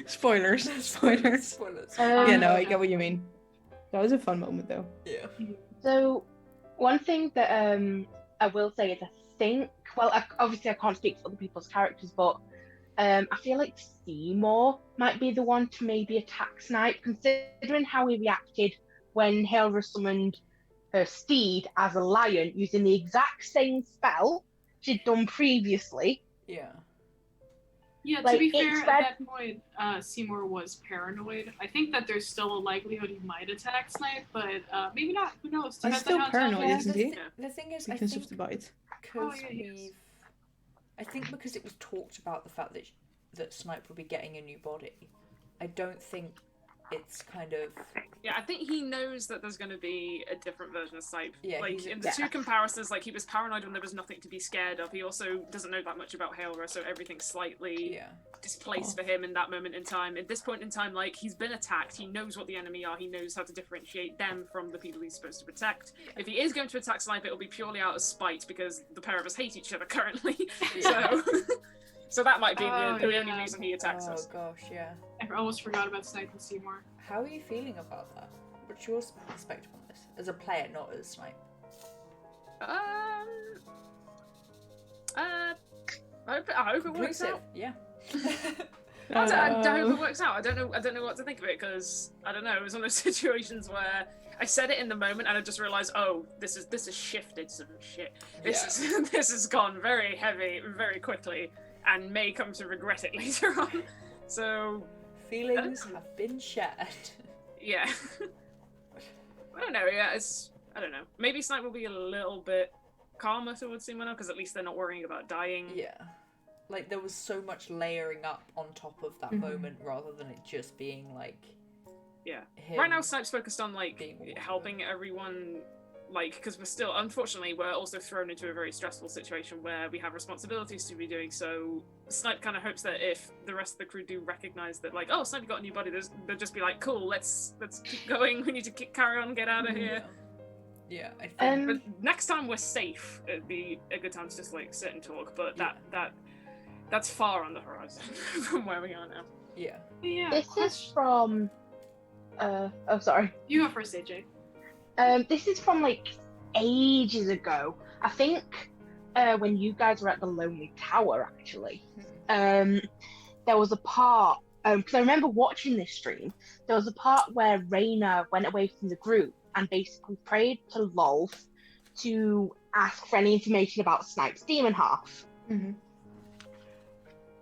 Spoilers. Spoilers. Yeah, no, I get what you mean. That was a fun moment, though. Yeah. So, one thing that I will say is I think, well, obviously I can't speak for other people's characters, but I feel like Seymour might be the one to maybe attack Snipe, considering how he reacted when Hera summoned her steed as a lion using the exact same spell she'd done previously. Yeah. Yeah, to Like, be fair, it's at bad- that point, Seymour was paranoid. I think that there's still a likelihood he might attack Snipe, but maybe not. Who knows? He's Depends still on how paranoid, intelligent isn't he is. he? The thing is, I Because think of the bite. because yeah, he is. I think because it was talked about the fact that Snipe would be getting a new body, I don't think it's kind of... Yeah, I think he knows that there's going to be a different version of Snipe. Yeah, like, he's- in the two comparisons, like, he was paranoid when there was nothing to be scared of. He also doesn't know that much about Hera, so everything's slightly Yeah. displaced for him in that moment in time. At this point in time, like, he's been attacked. He knows what the enemy are. He knows how to differentiate them from the people he's supposed to protect. If he is going to attack Snipe, it'll be purely out of spite, because the pair of us hate each other currently. Yeah. So that might be Oh, the yeah. only reason he attacks Oh us. gosh, yeah. I almost forgot about Snipe and Seymour. How are you feeling about that? What's your perspective on this? As a player, not as Snipe. I hope it works Inclusive, out. yeah. I hope it works out. I don't know what to think of it, because I don't know. It was one of those situations where I said it in the moment and I just realized, oh, this is shifted some shit. This has gone very heavy very quickly, and may come to regret it later on. So Feelings have been shared. yeah, I don't know. Yeah, I don't know. Maybe Snipe will be a little bit calmer towards Simona, because at least they're not worrying about dying. Yeah. Like, there was so much layering up on top of that moment, rather than it just being, like... Yeah. him Right now, Snipe's focused on, like, being a helping everyone, like, because unfortunately, we're also thrown into a very stressful situation where we have responsibilities to be doing, so Snipe kind of hopes that if the rest of the crew do recognize that, like, oh, Snipe got a new body, they'll just be like, cool, let's keep going, we need to carry on, get out of here. Yeah, I think... But next time we're safe, it'd be a good time to just, like, sit and talk, but that's far on the horizon from where we are now. Yeah. Yeah. This is from. Oh, sorry. You go first, AJ. This is from like ages ago. I think when you guys were at the Lonely Tower, actually. There was a part, because I remember watching this stream, there was a part where Raina went away from the group and basically prayed to Lolth to ask for any information about Snipe's demon half. Mm-hmm.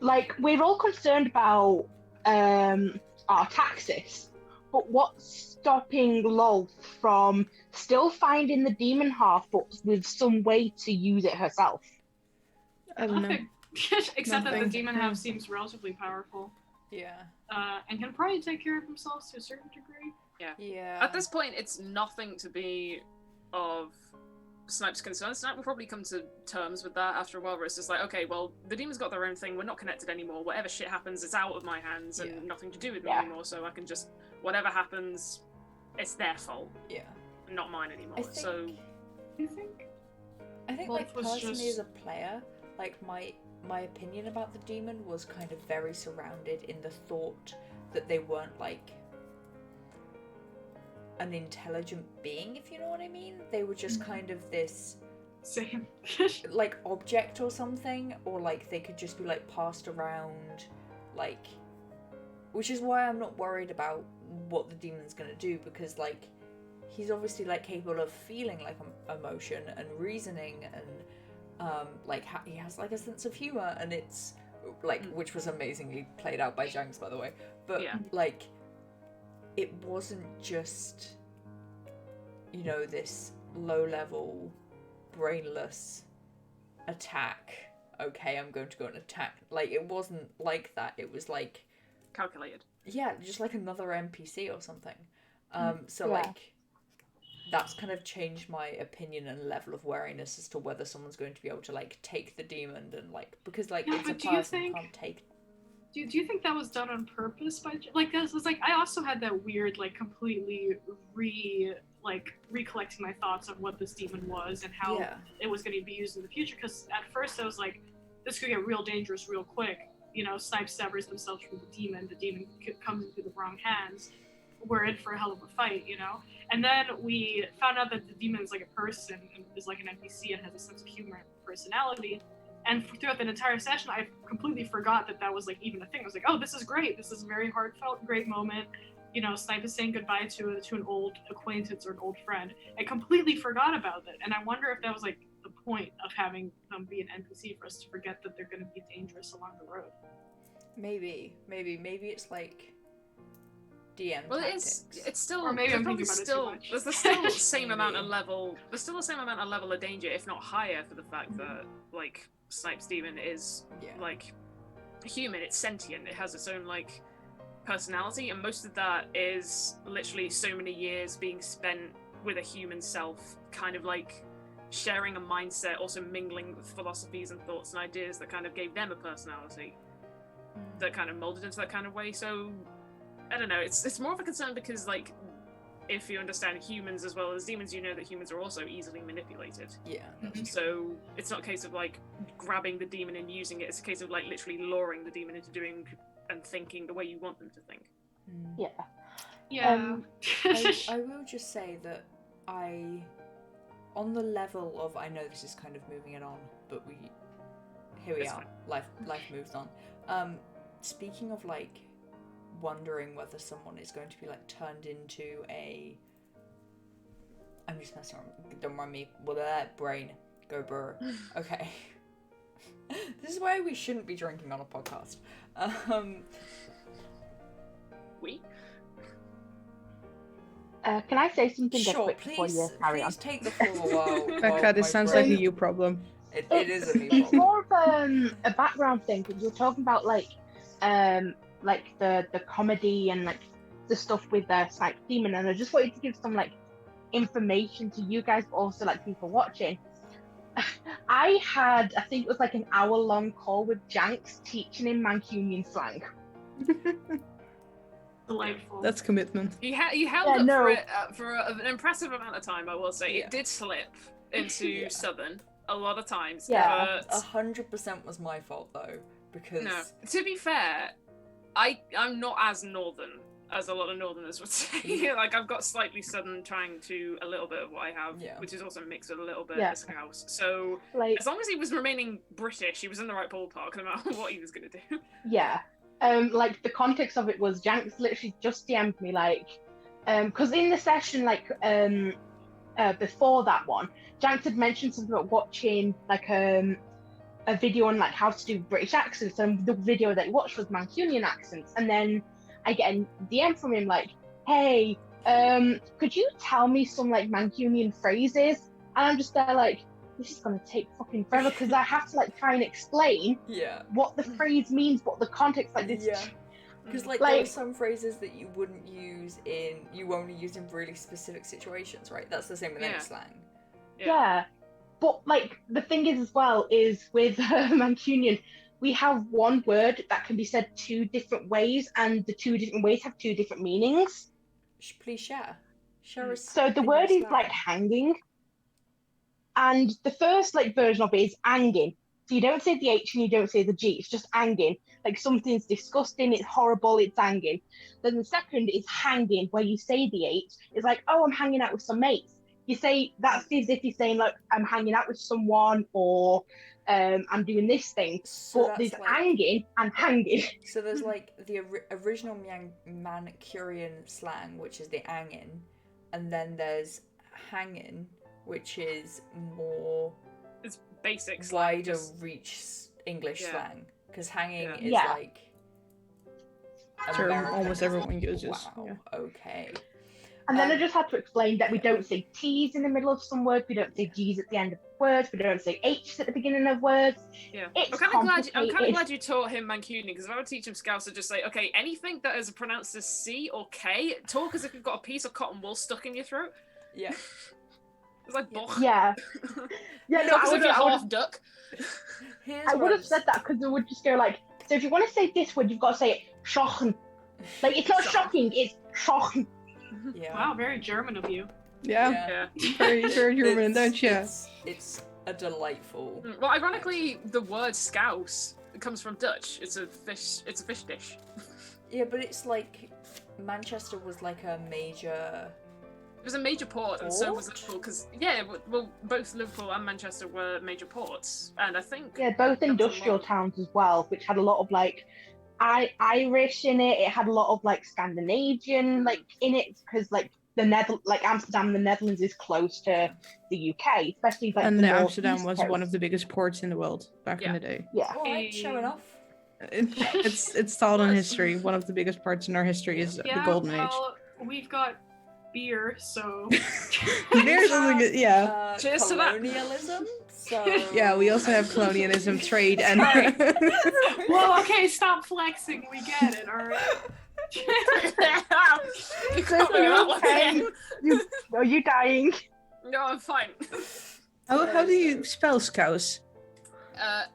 Like, we're all concerned about our taxes, but what's stopping Lolth from still finding the demon half, but with some way to use it herself? I don't know. Nothing. Except that the Nothing. demon half seems relatively powerful. Yeah. And can probably take care of themselves to a certain degree. Yeah. At this point, it's nothing to be of Snipe's concern. Snipe will probably come to terms with that after a while, where it's just like, okay, well, the demons got their own thing, we're not connected anymore, whatever shit happens, it's out of my hands and Yeah. nothing to do with me Yeah. anymore, so I can just, whatever happens, it's their fault, Yeah. not mine anymore. I think... So, You think? I think, Well, like, it was personally just- as a player, like, my opinion about the demon was kind of very surrounded in the thought that they weren't, like, an intelligent being, if you know what I mean. They were just kind of this, Same. like, object or something, or, like, they could just be, like, passed around, like... Which is why I'm not worried about what the demon's gonna do, because, like, he's obviously, like, capable of feeling, like, emotion and reasoning, and, like, he has, like, a sense of humour, and it's, like, which was amazingly played out by Janks, by the way, but, Yeah. like, it wasn't just, you know, this low-level, brainless attack. Okay, I'm going to go and attack. Like, it wasn't like that. It was, like... calculated. Yeah, just like another NPC or something. So, Yeah. like... that's kind of changed my opinion and level of wariness as to whether someone's going to be able to like take the demon and like, because like Yeah, it's a but do you person think- can't take. Do you think that was done on purpose by like this was like I also had that weird like completely recollecting my thoughts on what this demon was and how Yeah. it was going to be used in the future, because at first I was like, this could get real dangerous real quick. You know, Snipe severs themselves from the demon comes into the wrong hands, we're in for a hell of a fight, you know. And then we found out that the demon's like a person and is like an NPC and has a sense of humor and personality. And throughout the entire session, I completely forgot that was like even a thing. I was like, oh, this is great. This is a very heartfelt, great moment. You know, Snipe is saying goodbye to an old acquaintance or an old friend. I completely forgot about it. And I wonder if that was like the point of having them be an NPC, for us to forget that they're going to be dangerous along the road. Maybe it's like DM Well, tactics. it's still. Or maybe there's I'm probably thinking about it too still. much. There's still the same Maybe. amount of level. There's still the same amount of level of danger, if not higher, for the fact that like Snipe's demon is Yeah. like human. It's sentient. It has its own like personality, and most of that is literally so many years being spent with a human self, kind of like sharing a mindset, also mingling with philosophies and thoughts and ideas that kind of gave them a personality that kind of molded into that kind of way. So I don't know, it's more of a concern because like if you understand humans as well as demons, you know that humans are also easily manipulated. Yeah. So it's not a case of like grabbing the demon and using it, it's a case of like literally luring the demon into doing and thinking the way you want them to think. Yeah. Yeah. I will just say that on the level of, I know this is kind of moving it on, but here we It's are. fine. Life moves on. Speaking of like wondering whether someone is going to be like turned into a, I'm just messing around. Don't mind me. Well, that brain go burr. Okay. This is why we shouldn't be drinking on a podcast. We? Can I say something just Sure, quick before please, you carry on? please take the floor while Becca, this my sounds brain- like a you problem. It is a me It's problem. more of a background thing, because you're talking about like the comedy and like the stuff with Snipe Demon, and I just wanted to give some like information to you guys, but also like people watching. I think it was like an hour-long call with Janks teaching him Mancunian slang. Delightful. That's commitment. You held Yeah, up no. for it for an impressive amount of time, I will say. Yeah. It did slip into Southern a lot of times. Yeah. But 100% was my fault though, because no, to be fair, I'm not as northern as a lot of northerners would say. Like I've got slightly Southern trying to a little bit of what I have, Yeah. which is also mixed with a little bit Yeah. of Scouse. So Like, as long as he was remaining British, he was in the right ballpark no matter what he was going to do. yeah. Like the context of it was Janks literally just DM'd me like, because in the session like before that one, Janks had mentioned something about watching like a video on like how to do British accents, and the video that he watched was Mancunian accents, and then I get a DM from him like, hey, could you tell me some like Mancunian phrases? And I'm just there like, this is gonna take fucking forever because I have to like try and explain yeah, what the phrase means, what the context like this. yeah. Because like, there are some phrases that you wouldn't use you only use in really specific situations, right? That's the same with any Yeah. slang. Yeah. But like the thing is as well is with Mancunian, we have one word that can be said two different ways, and the two different ways have two different meanings. Please share. Share us. So the word is like hanging, and the first like version of it is angin. So you don't say the H and you don't say the G. It's just angin. Like something's disgusting, it's horrible, it's angin. Then the second is hanging, where you say the H. It's like, oh, I'm hanging out with some mates. You say that's as if you're saying like I'm hanging out with someone, or I'm doing this thing. So But there's that's like, angin and hanging. so there's like the original Mancunian slang, which is the angin, and then there's hangin, which is more It's basic slang, wider just- reach English Yeah. slang, because hanging Yeah. is Yeah. like Term American. almost everyone uses. Wow. Yeah. Okay. And then I Um, just had to explain that we yeah. don't say T's in the middle of some words, we don't say G's at the end of words, we don't say H's at the beginning of words. Yeah, It's I'm kind of complicated. glad you taught him Mancunian, because if I would teach him Scouse, I'd just say, okay, anything that is pronounced as C or K, talk as if you've got a piece of cotton wool stuck in your throat. Yeah. It's like boch. Yeah. Yeah, no, Because if you're I would half duck. Here's I what would I'm have said that because it would just go like, so if you want to say this word, you've got to say it schochen. Like, it's not Schochen. shocking, it's schochen. Yeah. Wow, very German of you. Yeah. Very, very German, don't you? It's a delightful. Well, ironically, the word scouse comes from Dutch. It's a fish dish. Yeah, but it's like Manchester was like a major. It was a major port, and so was Port? Liverpool. Because well, both Liverpool and Manchester were major ports, and I think Yeah, both there was a industrial lot of- towns as well, which had a lot of like Irish in it. It had a lot of like Scandinavian like in it because like like Amsterdam, the Netherlands is close to the UK, especially like And the Amsterdam northeast was coast. one of the biggest ports in the world back in Yeah. the day. Yeah. All right, show enough. It's taught in history. One of the biggest parts in our history is the Yeah, Golden Age. well, we've got beer, so. Beer's also good, yeah. Cheers to that. Colonialism. So Yeah, we also have colonialism, trade, and Sorry. Well, okay, stop flexing. We get it, alright? You can't do that one again. Are you dying? No, I'm fine. how do you spell scouse?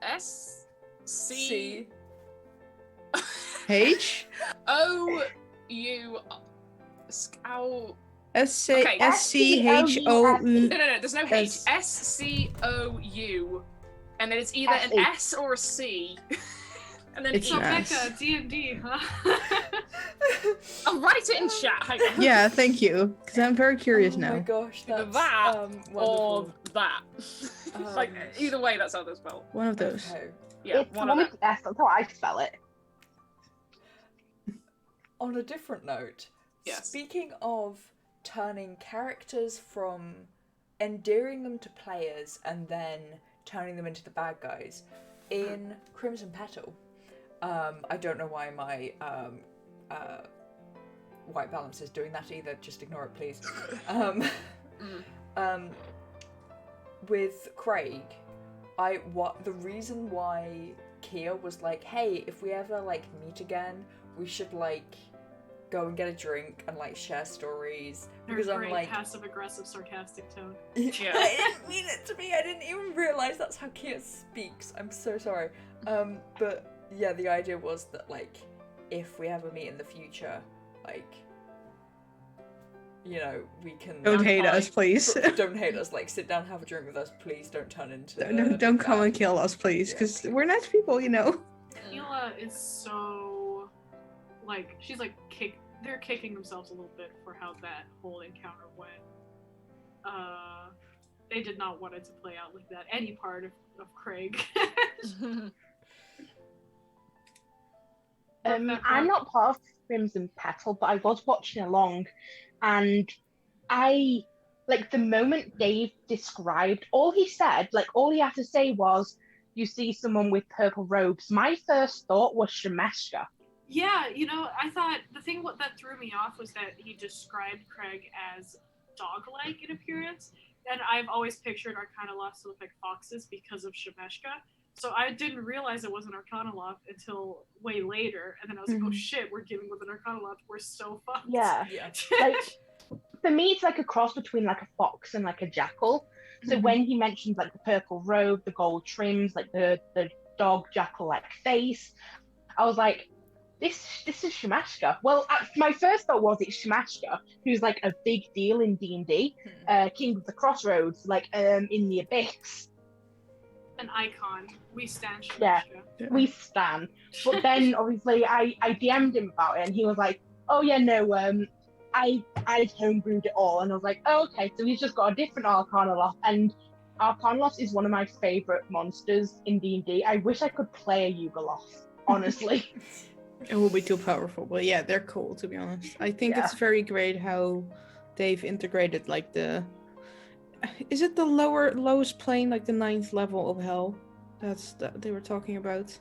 S C C. H O U Scout. S Okay. C H O No, U. there's no H. S. SCOU, and then it's either an S-H. S or a C, and then It's E. So, an Becca, D&D, huh? I'll write it in chat. Hang on. Yeah, thank you. Because I'm very curious Oh my now. gosh, that's That or wonderful. that. Like Um, either way, that's how they're spelled. One of those. Okay. Yeah, It's one one of with them. S. That's how I spell it. On a different note, Yes. speaking of turning characters from endearing them to players and then turning them into the bad guys, in Crimson Petal, I don't know why my white balance is doing that either, just ignore it please. With Craig, the reason why Kia was like, hey, if we ever like meet again, we should like go and get a drink and like share stories, Her because I'm great like passive-aggressive, sarcastic tone. Yeah. I didn't mean it to be. I didn't even realize that's how Kia speaks. I'm so sorry. But yeah, the idea was that like, if we ever meet in the future, like, you know, we can. Don't hate us, please. Don't hate us. Like, sit down, have a drink with us, please. Don't turn into. Don't come that. and kill us, please. Yeah, Because please. we're nice people, you know. Hila is so, like, she's like they're kicking themselves a little bit for how that whole encounter went. They did not want it to play out like that. Any part of Craig. I'm not part of Crimson Petal, but I was watching along, and I like the moment Dave described all he said, like all he had to say was, "You see someone with purple robes." My first thought was Shemeshka. Yeah, you know, I thought the thing that threw me off was that he described Craig as dog-like in appearance, and I've always pictured Arcanoloths to look like foxes because of Shemeshka. So I didn't realize it was an Arcanoloth until way later, and then I was like, oh shit, we're dealing with an Arcanoloth, we're so fucked. Yeah, Yeah. like for me, it's like a cross between like a fox and like a jackal. So when he mentioned like the purple robe, the gold trims, like the dog jackal-like face, I was like, this is Shemeshka. Well, my first thought was it's Shemeshka, who's like a big deal in D&D, King of the Crossroads, like in the Abyss. An icon. We stand Shemeshka. Yeah. We stan. But then obviously I DM'd him about it, and he was like, oh yeah, no, I homebrewed it all. And I was like, oh, okay, so he's just got a different Arcanoloth, and Arcanoloth is one of my favourite monsters in D&D. I wish I could play a Yugoloth, honestly. It will be too powerful, but yeah, they're cool to be honest. I think it's very great how they've integrated like is it the lowest plane, like the 9th level of hell? That they were talking about.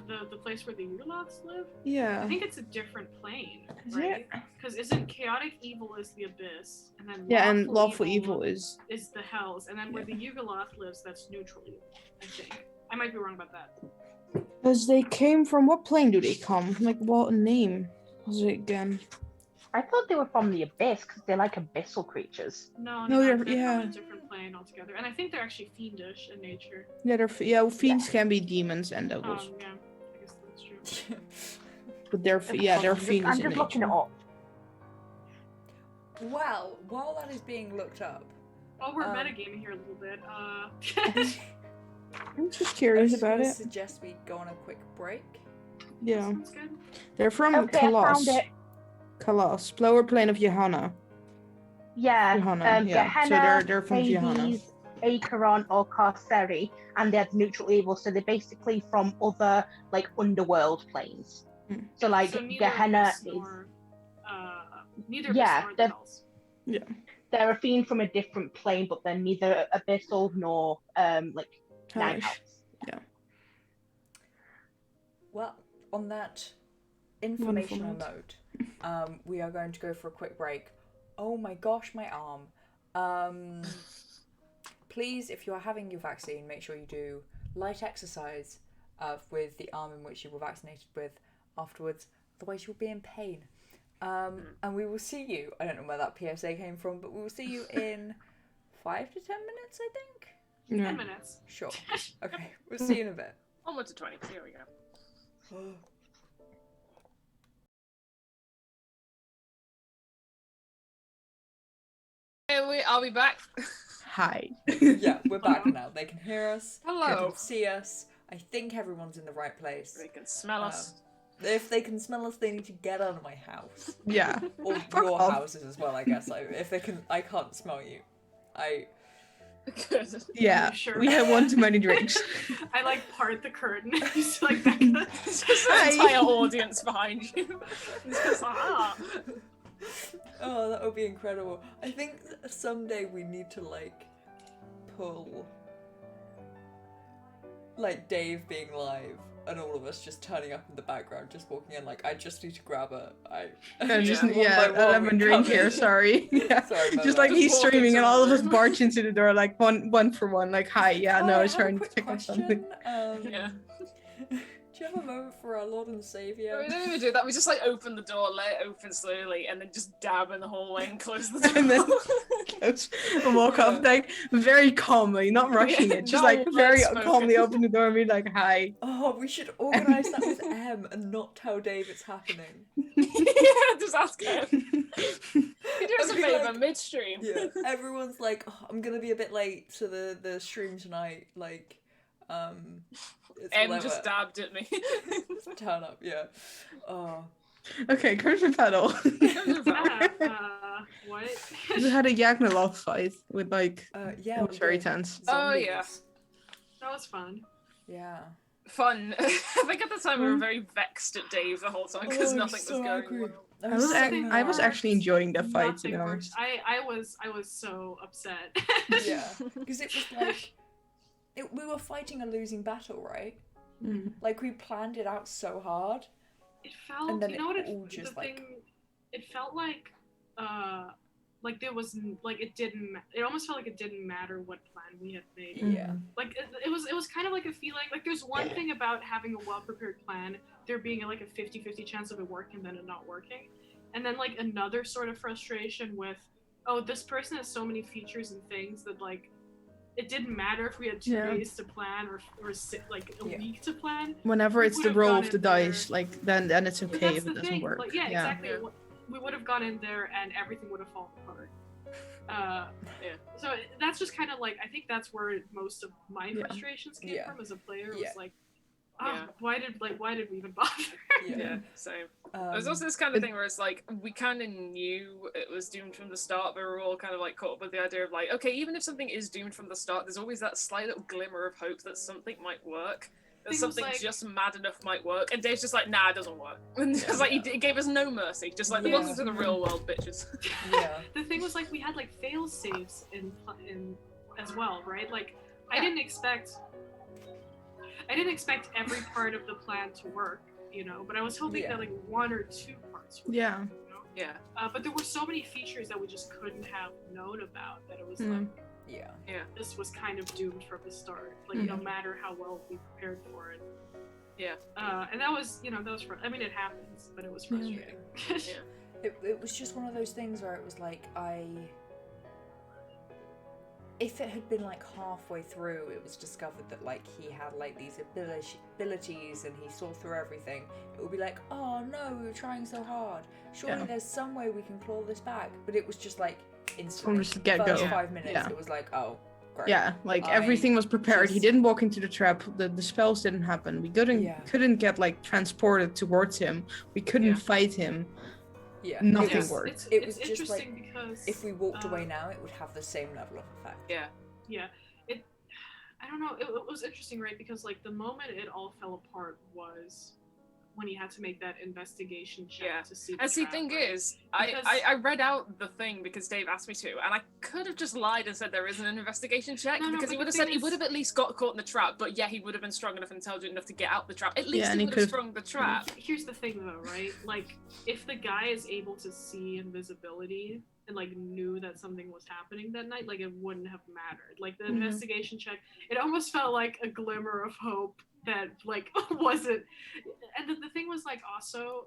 The place where the Yugoloths live? Yeah. I think it's a different plane, Is right? Because isn't chaotic evil is the abyss, and then Yeah, and lawful evil is the hells, and then where the Yugoloth lives, that's neutral evil. I think I might be wrong about that. because they came from what plane do they come? Like what name was it again? I thought they were from the abyss because they're like abyssal creatures. No, No, they're they're- from yeah. a different plane altogether, and I think they're actually fiendish in nature. Yeah, fiends can be demons and devils, Yeah, I guess that's true. but they're I'm fiends in just looking nature. it up. Well, while that is being looked up, Oh, we're Um, metagaming here a little bit. I'm just I curious was about gonna it. suggest we go on a quick break. Yeah, Sounds good. they're from Okay, I Kalos. found it. Kalos, lower plane of Johanna. Yeah, Johanna, yeah. So Gehenna, they're from Johanna. Hades, Acheron, or Carceri, and they're neutral evil, so they're basically from other like underworld planes. Hmm. So like So neither Gehenna Abyss is nor, neither Yeah, Abyss nor the Hells. they're a fiend from a different plane, but they're neither abyssal nor like night Hellish. elves. Well, on that informational Wonderful note, we are going to go for a quick break. Oh my gosh, my arm. Please, if you are having your vaccine, make sure you do light exercise with the arm in which you were vaccinated with afterwards, otherwise you'll be in pain. And we will see you, I don't know where that PSA came from, but we will see you in 5 to 10 minutes, I think? 10 minutes. Sure. Okay, we'll see you in a bit. Onward to 20. Here we go. Hey, I'll be back. Hi. Yeah, we're back now. They can hear us. They Hello. can see us. I think everyone's in the right place. They can smell us. If they can smell us, they need to get out of my house. Yeah. Or Fuck your off. houses as well, I guess. If they can, I can't smell you. Good. Yeah. Sure. We had one too many drinks. I like part the curtain. Just like that. It's just Hi. an entire audience behind you. It's just like, ah. Oh, that would be incredible. I think someday we need to pull Dave being live and all of us just turning up in the background, just walking in I just need to grab a lemon drink here, sorry. Yeah. Sorry, my Just bad. like he's Just walk streaming and into all of the us room. barge into the door like one for one, like hi, yeah, Hi, no, I I was have a trying to quick pick up question. something. Yeah. Do you have a moment for our Lord and Saviour? We don't even do that. We just open the door, let it open slowly, and then just dab in the hallway and close the door. And then close and walk Yeah. up very calmly, not rushing Yeah, it, just not a word very spoken. calmly open the door and be like hi. Oh, we should organise that with M and not tell Dave it's happening. Yeah, just ask him. Can you do us a I'd be favour like- midstream? Yeah, everyone's like, oh, I'm gonna be a bit late to the stream tonight. It's M whatever. just dabbed at me. Turn up, yeah. Oh, Okay, Crimson Petal. What? You had a Yagnoloth fight with yeah. it was we very did. tense. Oh, yeah. Zombies. That was fun. Yeah. Fun. I think at the time we were very vexed at Dave the whole time because Oh, I'm nothing so was going angry. well. I I was so I was mad. actually enjoying the fight, to be Nothing honest. worked. I was so upset. Yeah, because it was we were fighting a losing battle, right? Mm. We planned it out so hard. It felt, And then you know it what? all just, It felt like there was it didn't. It almost felt like it didn't matter what plan we had made. Yeah. Like it was kind of like a feeling. Like there's one thing about having a well prepared plan, there being a 50-50 chance of it working and then it not working, and then another sort of frustration with, oh, this person has so many features and things that it didn't matter if we had 2 days to plan or a week to plan. Whenever We it's the would've roll gone of the in there. dice, then it's okay That's if the it doesn't thing. work. Yeah, exactly. Yeah. We would have gone in there and everything would have fallen apart. Yeah. So that's just kind of I think that's where most of my Yeah. frustrations came Yeah. from as a player. Was Yeah. oh, why did we even bother? Yeah, same. There's also this kind of thing where it's we kind of knew it was doomed from the start, but we were all kind of caught up with the idea of okay, even if something is doomed from the start, there's always that slight little glimmer of hope that something might work. That Thing was, something just mad enough might work. And Dave's just nah, it doesn't work. And just he gave us no mercy. Just Yeah. welcome to the real world, bitches. Yeah. The thing was we had fail saves in as well, right? I didn't expect every part of the plan to work, but I was hoping Yeah. that 1 or 2 parts would Yeah. work, Yeah. but there were so many features that we just couldn't have known about that it was Yeah. this was kind of doomed from the start. No matter how well we prepared for it. Yeah. And that was, that was I mean, it happens, but it was frustrating. It was just one of those things where it was like, if it had been like halfway through, it was discovered that like he had like these abilities and he saw through everything, it would be like, oh no, we were trying so hard. Surely there's some way we can claw this back. But it was just like instantly. From just the get-go. First 5 minutes, it was like, oh, great. Yeah, like everything was prepared. He didn't walk into the trap. The spells didn't happen. We couldn't get like transported towards him. We couldn't fight him. Yeah, nothing worked. It was it's just interesting like, because if we walked away now, it would have the same level of effect. Yeah. Yeah, I don't know. It was interesting, right? Because like the moment it all fell apart was when he had to make that investigation check to see. And see, thing is, I read out the thing because Dave asked me to, and I could have just lied and said there isn't an investigation check because he would have said he would have at least got caught in the trap, but yeah, he would have been strong enough and intelligent enough to get out the trap. At least he would have sprung the trap. Here's the thing, though, right? Like, if the guy is able to see invisibility and like knew that something was happening that night, like it wouldn't have mattered. Like the investigation check, it almost felt like a glimmer of hope that like wasn't. And the thing was like also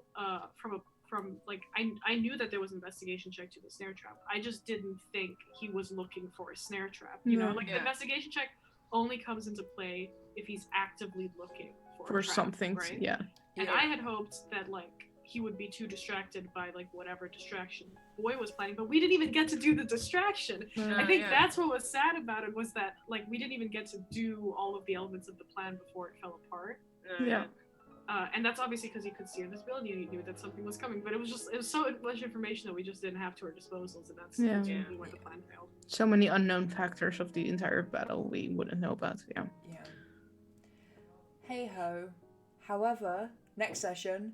from like I knew that there was an investigation check to the snare trap. I just didn't think he was looking for a snare trap. You know, like the investigation check only comes into play if he's actively looking for a trap, something, right? And I had hoped that like he would be too distracted by like whatever distraction Boy was planning, but we didn't even get to do the distraction. I think that's what was sad about it, was that like we didn't even get to do all of the elements of the plan before it fell apart. And that's obviously because he could see invisibility and he knew that something was coming, but it was so much information that we just didn't have to our disposals, and that's ultimately where the plan failed. So many unknown factors of the entire battle we wouldn't know about. Hey ho. However, next session,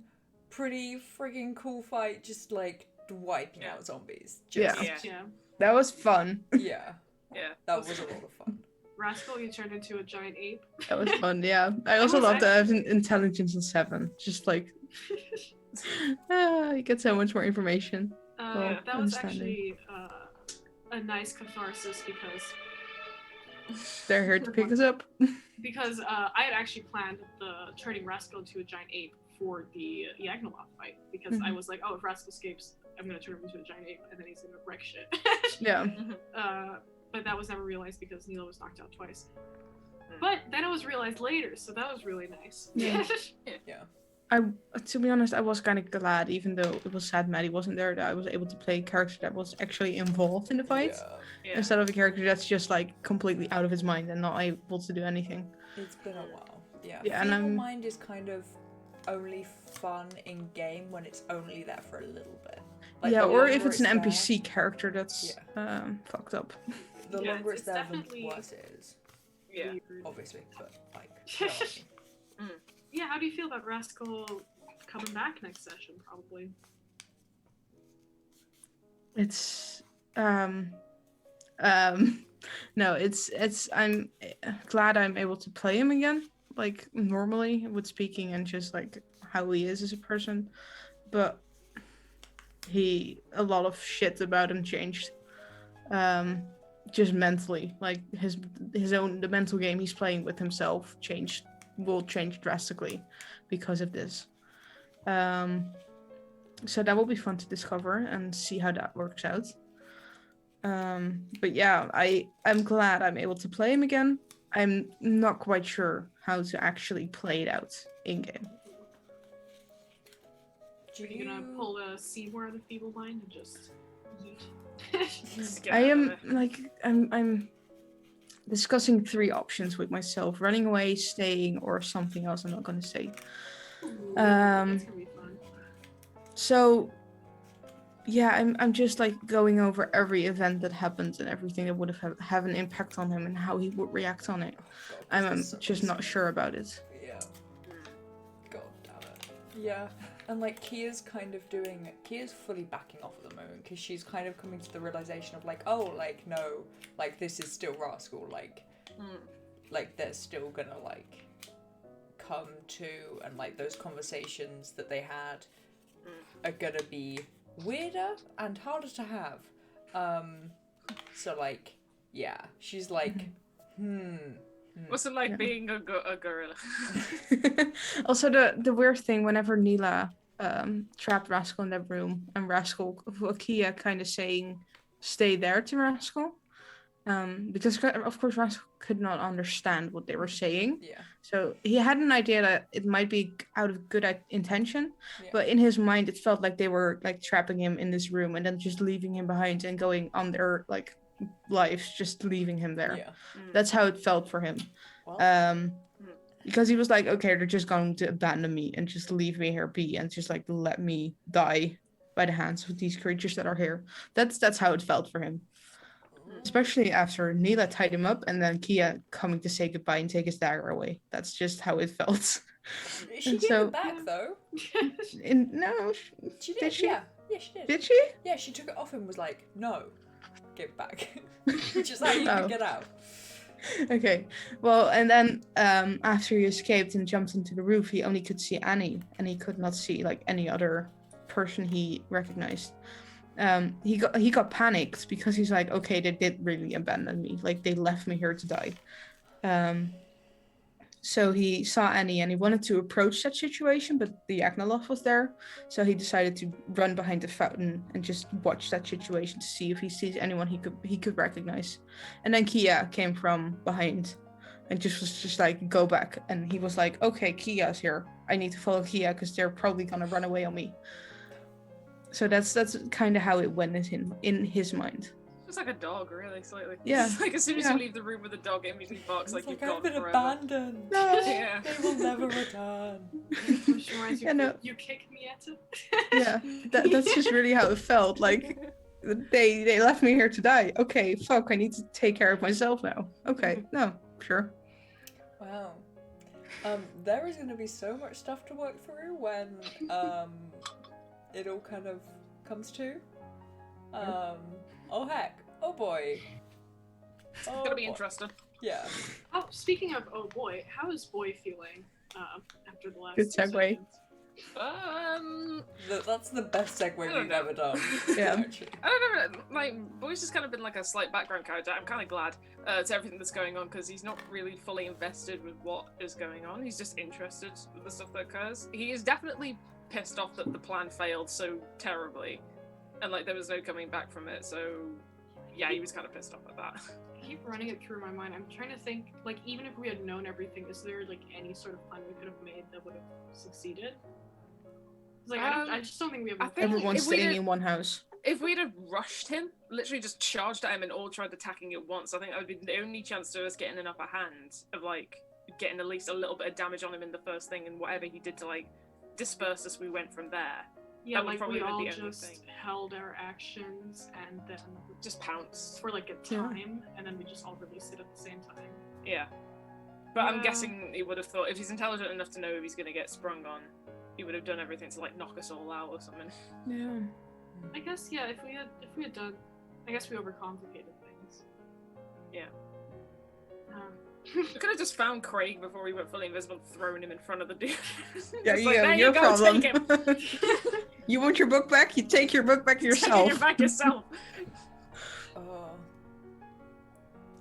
pretty friggin' cool fight, just like wiping out zombies. That was fun. That was a lot of fun. Rascal, you turned into a giant ape. That was fun. I also love to have intelligence in 7. Just like you get so much more information. That was actually a nice catharsis because they're here to pick us up. Because I had actually planned the turning Rascal into a giant ape for the Yagnoloth fight, because I was like, oh, if Rascal escapes, I'm gonna turn him into a giant ape and then he's gonna wreck shit. But that was never realized because Neela was knocked out twice. But then it was realized later, so that was really nice. To be honest, I was kind of glad, even though it was sad Maddie wasn't there, that I was able to play a character that was actually involved in the fight, instead of a character that's just like completely out of his mind and not able to do anything. It's been a while. And mind is kind of only fun in game when it's only there for a little bit. Like, or if it's an NPC character that's fucked up. The longer it's there, the worse it is. Obviously, but like. How do you feel about Rascal coming back next session? Probably. It's no, it's I'm glad I'm able to play him again, like normally with speaking and just like how he is as a person, but a lot of shit about him changed, just mentally, like the mental game he's playing with himself will change drastically because of this. So that will be fun to discover and see how that works out. But I'm glad I'm able to play him again. I'm not quite sure how to actually play it out in game. Are you gonna pull a Seymour of the Feeble Mind and just yeet? I'm discussing 3 options with myself: running away, staying, or something else I'm not gonna say. That's gonna be fun. So I'm just like going over every event that happened and everything that would have an impact on him and how he would react on it. I'm just not sure about it. God damn it. And like Kia's fully backing off at the moment, because she's kind of coming to the realization of like, oh, like no, like this is still Rascal, like they're still gonna like come to, and like those conversations that they had are gonna be weirder and harder to have. So like, she's like, What's it like being a gorilla? Also, the weird thing, whenever Neela trapped Rascal in that room, and Kia kind of saying, "Stay there" to Rascal, because of course Rascal could not understand what they were saying. Yeah. So he had an idea that it might be out of good intention, Yeah. but in his mind it felt like they were like trapping him in this room and then just leaving him behind and going on their like lives, just leaving him there. Yeah. That's how it felt for him. Well, Because he was like, okay, they're just going to abandon me and just leave me here be and just like let me die by the hands of these creatures that are here. That's how it felt for him. Especially after Neela tied him up and then Kia coming to say goodbye and take his dagger away. That's just how it felt. she and gave so- it back though. No, She Did did. she? Yeah. Yeah, she did. did she? Yeah, she took it off and was like, "No, give it back," which is how you Oh. can get out. Okay. Well, and then after he escaped and jumped into the roof, he only could see Annie, and he could not see like any other person he recognized. He got panicked because he's like, okay, they did really abandon me. Like they left me here to die. So he saw Annie and he wanted to approach that situation, but the Agnoloth was there. So he decided to run behind the fountain and just watch that situation to see if he sees anyone he could recognize. And then Kia came from behind and was like, go back. And he was like, okay, Kia's here. I need to follow Kia because they're probably gonna run away on me. So that's kind of how it went in his mind. Just like a dog, really, slightly. Yeah. It's like as soon as Yeah. you leave the room with the dog, it immediately barks like It's you've like I've gone been forever. abandoned. No. Yeah. They will never return. Which reminds you, Yeah, no. you kicked me at it. Yeah, that's just really how it felt. Like they left me here to die. Okay, fuck, I need to take care of myself now. Okay, no, sure. Wow. There is going to be so much stuff to work through when it all kind of comes to. Oh heck. Oh boy. It's gonna be interesting. Yeah. Oh, speaking of oh boy, how is boy feeling after the last Good segue. sessions? That's the best segue I don't we've know. ever done. Yeah. Actually. I don't know, like, Boy's just kind of been like a slight background character. I'm kind of glad to everything that's going on because he's not really fully invested with what is going on. He's just interested with the stuff that occurs. He is definitely pissed off that the plan failed so terribly and like there was no coming back from it. So yeah, he was kind of pissed off at that. I keep running it through my mind. I'm trying to think, like, even if we had known everything, is there like any sort of plan we could have made that would have succeeded? It's like I just don't think we have. I think Everyone's if we'd staying have- in one house. If we'd have rushed him, literally just charged at him and all tried attacking at once, I think that would be the only chance to us getting an upper hand of like getting at least a little bit of damage on him in the first thing and whatever he did to like disperse us, we went from there. Yeah, that would like probably we have all been the only just thing. held our actions and then Just pounce. for like a Yeah. time, and then we just all released it at the same time. Yeah. But I'm Yeah. guessing he would have thought if he's intelligent enough to know if he's gonna get sprung on, he would have done everything to like knock us all out or something. Yeah. I guess yeah. If we had done, I guess we overcomplicated things. Yeah. Um, We could have just found Craig before he went fully invisible and thrown him in front of the dude. Yeah, Just you like, go, there your you go, problem. take him. You want your book back? You take your book back yourself. Take it back yourself. Oh.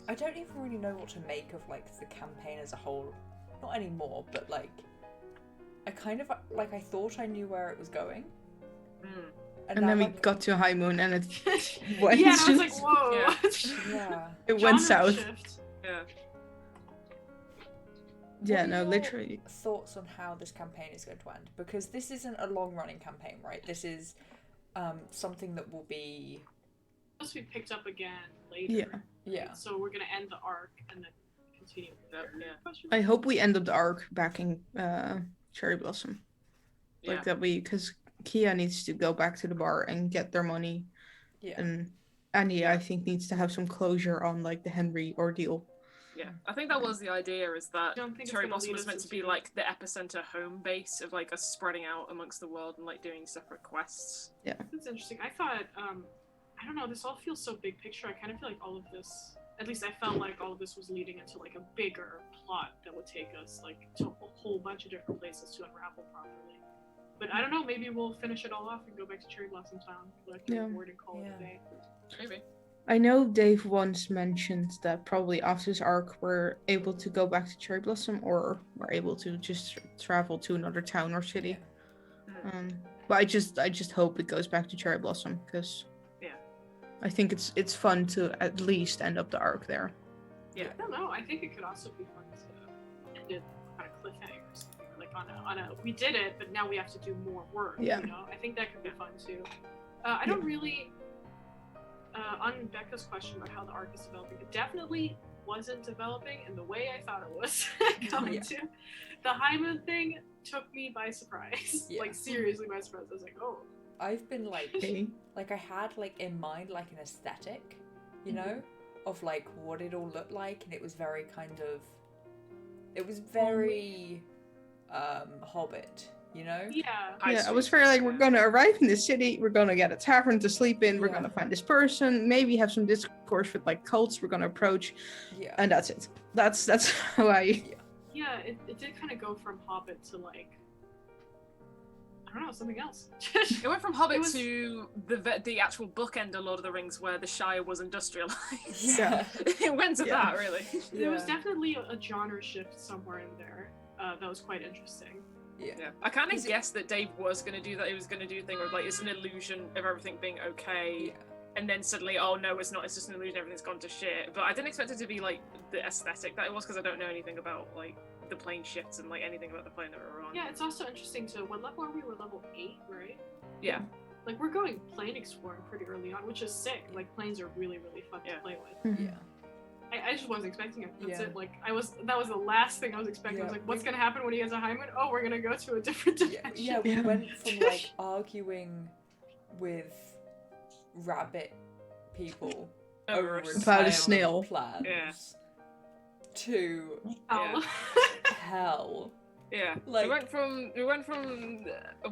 I don't even really know what to make of like the campaign as a whole. Not anymore, but like I kind of like I thought I knew where it was going. And now, then we like, got to High Moon and it went. yeah, and I was like, whoa. Yeah. yeah. It went Genre south. shift. Yeah. Yeah, What are no, your literally. Thoughts on how this campaign is going to end? Because this isn't a long-running campaign, right? This is something that will be. Supposed to be picked up again later. Yeah. Yeah. So we're gonna end the arc and then continue. Yep, yeah. Question? I hope we end up the arc back in Cherry Blossom. Like Yeah. that because Kia needs to go back to the bar and get their money. Yeah. And Annie, I think, needs to have some closure on like the Henry ordeal. Yeah, I think that was the idea, is that Don't think it's Cherry gonna Blossom lead was us meant to be into- like the epicenter home base of like us spreading out amongst the world and like doing separate quests. That's interesting. I thought, I don't know, this all feels so big picture. I kind of feel like all of this, at least I felt like all of this was leading into like a bigger plot that would take us like to a whole bunch of different places to unravel properly. But I don't know, maybe we'll finish it all off and go back to Cherry Blossom Town, collect the Yeah. reward and call it Yeah. a day. Maybe. I know Dave once mentioned that probably after this arc we're able to go back to Cherry Blossom or we're able to just travel to another town or city. Yeah. But I just hope it goes back to Cherry Blossom because I think it's fun to at least end up the arc there. Yeah. I don't know. I think it could also be fun to end it on a cliffhanger or something. Like on a we did it, but now we have to do more work. Yeah. You know, I think that could be fun too. I don't really. On Becca's question about how the arc is developing, it definitely wasn't developing in the way I thought it was going to. The Hyman thing took me by surprise. Yeah. Like seriously by surprise. I was like, oh. I've been like, Okay. like I had like in mind like an aesthetic, you know, of like what it all looked like, and it was very it was very Hobbit, you know? Yeah. Yeah, I was very like, we're gonna arrive in this city, we're gonna get a tavern to sleep in, we're Yeah. gonna find this person, maybe have some discourse with like cults we're gonna approach, Yeah. and that's it. That's how I. Yeah, it did kind of go from Hobbit to like, I don't know, something else. It went from Hobbit It was- to the actual bookend of Lord of the Rings, where the Shire was industrialized. Yeah. It went to Yeah. that, really. There was Yeah. definitely a genre shift somewhere in there that was quite interesting. Yeah. Yeah, I kind of Is it- guessed that Dave was going to do that. He was going to do a thing where like it's an illusion of everything being okay, Yeah. and then suddenly, oh no, it's not. It's just an illusion. Everything's gone to shit. But I didn't expect it to be like the aesthetic that it was because I don't know anything about like the plane shifts and like anything about the plane that we're on. Yeah, it's also interesting to what level are we? We're level 8, right? Yeah. Like we're going plane exploring pretty early on, which is sick. Like planes are really, really fun Yeah. to play with. Yeah. I just wasn't expecting it. That's Yeah. it. Like that was the last thing I was expecting. I was Yeah. like, what's gonna happen when he has a Hyman? Oh, we're gonna go to a different Yeah, dimension. yeah, we Yeah. went from like arguing with rabbit people Over over a About a entire snail. plans Yeah. to Oh. hell. Yeah, Like- we went from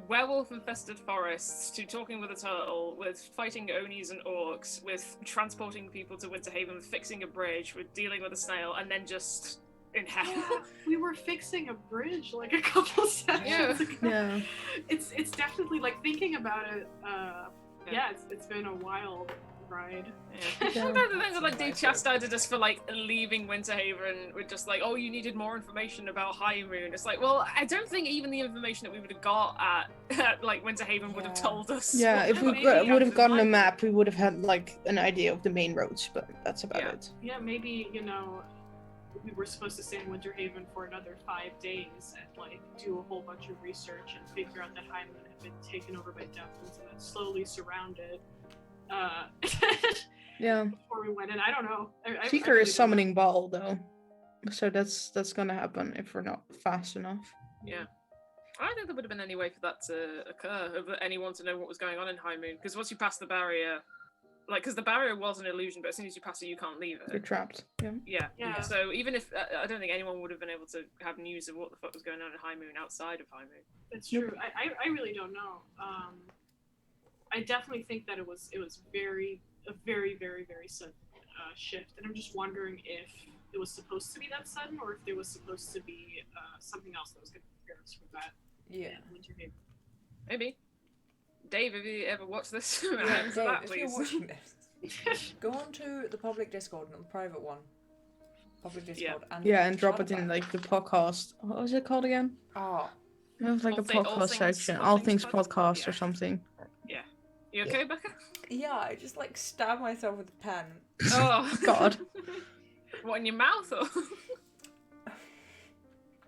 werewolf-infested forests to talking with a turtle, with fighting Onis and orcs, with transporting people to Winterhaven, with fixing a bridge, with dealing with a snail, and then just in hell. Yeah, we were fixing a bridge like a couple sessions ago. Yeah. It's definitely like thinking about it. Yeah, it's been a wild ride. Yeah. Yeah. Sometimes the things that like That's they my chastised us for like leaving Winterhaven with just like, oh, you needed more information about High Moon. It's like, well, I don't think even the information that we would have got at like Winterhaven would have Yeah. told us. Yeah, what if we the maybe would have gotten a like. map, we would have had like an idea of the main roads, but that's about Yeah. it. Yeah, maybe we were supposed to stay in Winterhaven for another 5 days and like do a whole bunch of research and figure out that Hyman had been taken over by devils and then slowly surrounded. Yeah. Before we went in, I don't know. I Seeker really is don't summoning Ball though, so that's gonna happen if we're not fast enough. Yeah. I don't think there would have been any way for that to occur, of anyone to know what was going on in High Moon. Because once you pass the barrier, like, because the barrier was an illusion, but as soon as you pass it, you can't leave You're it. trapped. Yeah. Yeah. Yeah. So even if I don't think anyone would have been able to have news of what the fuck was going on in High Moon outside of High Moon. It's Nope. true. I really don't know. I definitely think that it was a very sudden shift, and I'm just wondering if it was supposed to be that sudden, or if there was supposed to be something else that was going to prepare us for that Yeah. Winterhaven. Maybe. Dave, have you ever watched this? Yeah, Answer Dave, that, if you're please. watching this, go on to the public Discord, not the private one. Public Discord. And Yeah, and drop chat it in about like the podcast. What was it called again? Oh, It was like All a thi- all podcast things- section. all All things things pod- podcast yeah. or something. You okay, Becca? yeah, I just like stabbed myself with a pen. Oh God. What, in your mouth or?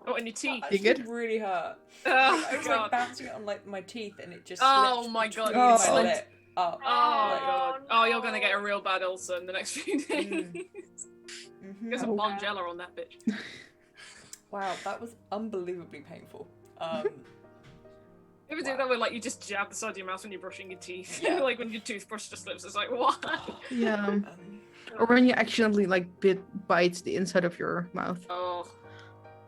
What, in your teeth? That You good? actually really hurt. Oh I was god. like bouncing it on like my teeth, and it just. Oh slipped my God, between you my slipped. lip up. Oh my Oh, god. Oh, you're no. gonna get a real bad ulcer in the next few days. Mhm. Get some Oh. Bonjela on that bitch. Wow, that was unbelievably painful. You ever do Wow. that where like you just jab the side of your mouth when you're brushing your teeth? Yeah. Like when your toothbrush just slips, it's like what? Yeah. Or when you accidentally like bite the inside of your mouth. Oh,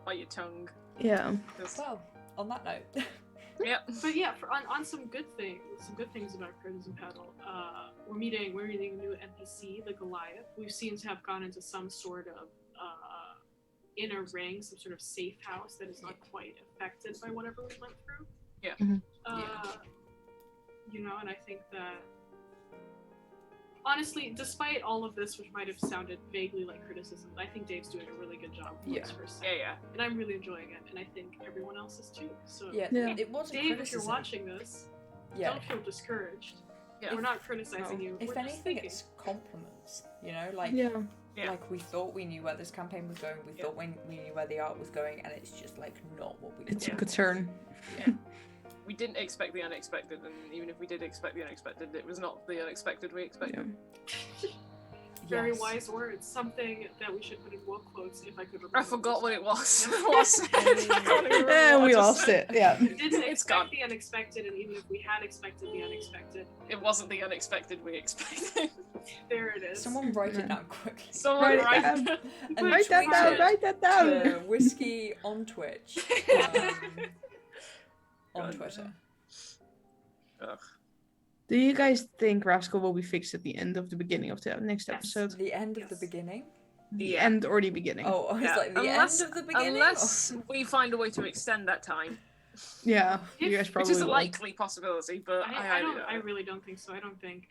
bite your tongue. Yeah. Just- Well, on that note, Yep. But yeah, on some good things about Crimson Petal. We're meeting a new NPC, the Goliath, who seems to have gone into some sort of inner ring, some sort of safe house that is not quite affected by whatever we went through. Yeah. Mhm. And I think that honestly, despite all of this, which might have sounded vaguely like criticism, I think Dave's doing a really good job for his first set. Yeah. And I'm really enjoying it, and I think everyone else is too. So yeah, Yeah. it wasn't Dave, if you're criticism. watching this, Yeah. don't feel discouraged. Yeah. We're not criticizing you. If We're just anything, thinking. it's compliments. You know, like Yeah. Yeah. like we thought we knew where this campaign was going. We thought we knew where the art was going, and it's just like not what we. It's a thought. concern. We didn't expect the unexpected, and even if we did expect the unexpected, it was not the unexpected we expected. Yeah. Very Yes. wise words. Something that we should put in wall quotes if I could remember. I forgot what it was. Yeah. What I said. I can't even remember And what we I just lost said. it. Yeah. We didn't It's expect gone. the unexpected, and even if we had expected the unexpected, It wasn't the unexpected we expected. there it is. Someone write it down quickly. Someone Write it write down. And Write that tweet down. it Write that down. to Whiskey on Twitch. On God. Twitter. Ugh. Do you guys think Rascal will be fixed at the end of the beginning of the next Yes. episode? The end of the Yes. beginning. The Yeah. end or the beginning? Oh, I was Yeah. like the Unless- end of the beginning. Unless we find a way to extend that time, Yeah. You guys Which probably which is a will. likely possibility, but I highly doubt I it. really don't think so. I don't think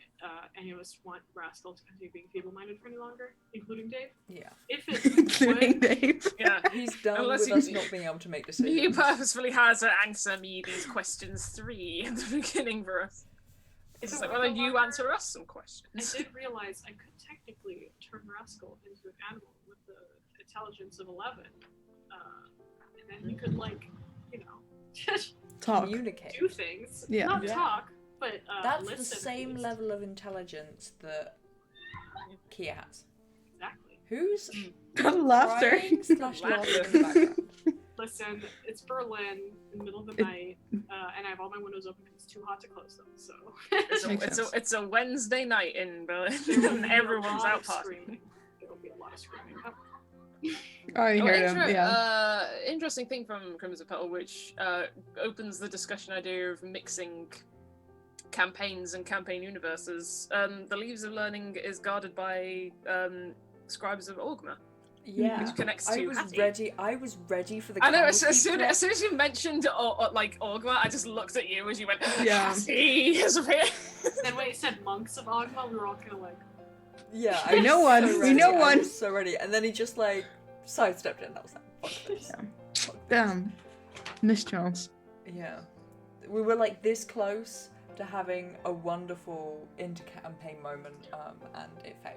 any of us want Rascal to continue being feeble-minded for any longer, including Dave. Yeah, If it Including would, Dave. Yeah. he's done Unless with he- us not being able to make decisions. He purposefully has to answer me these questions 3 in the beginning for us. It's just So like, well, then no you longer- answer us some I questions. did realize I could technically turn Rascal into an animal with the intelligence of 11, and then he could, like, you know, Talk. Communicate. do things. Yeah. Not Yeah. talk, but That's listen. the at same least. level of intelligence that Kia has. Exactly. Who's Laughter. crying slash laughing in the background? Listen, it's Berlin in the middle of the night, and I have all my windows open because it's too hot to close them. So Makes sense. It's a Wednesday night in Berlin, there will and be everyone's a lot out of partying. screaming. There will be a lot of screaming. Oh, I Oh, hear them. Yeah. Interesting thing from Crimson Petal, which opens the discussion idea of mixing campaigns and campaign universes. The Leaves of Learning is guarded by Scribes of Orgma, Yeah, which connects I to was Hattie. ready. I was ready for the. I know. As Candlekeep soon clip. as you mentioned like Orgma, I just looked at you as you went. Yeah. Hattie is here. then when he said monks of Ogma, we were all kind of like, Yeah, We know was one, so we ready, know I one. was so ready, and then he just like sidestepped it, and I was like, "Fuck this." Damn. Mischance. Yeah, we were like this close to having a wonderful inter-campaign moment, and it failed.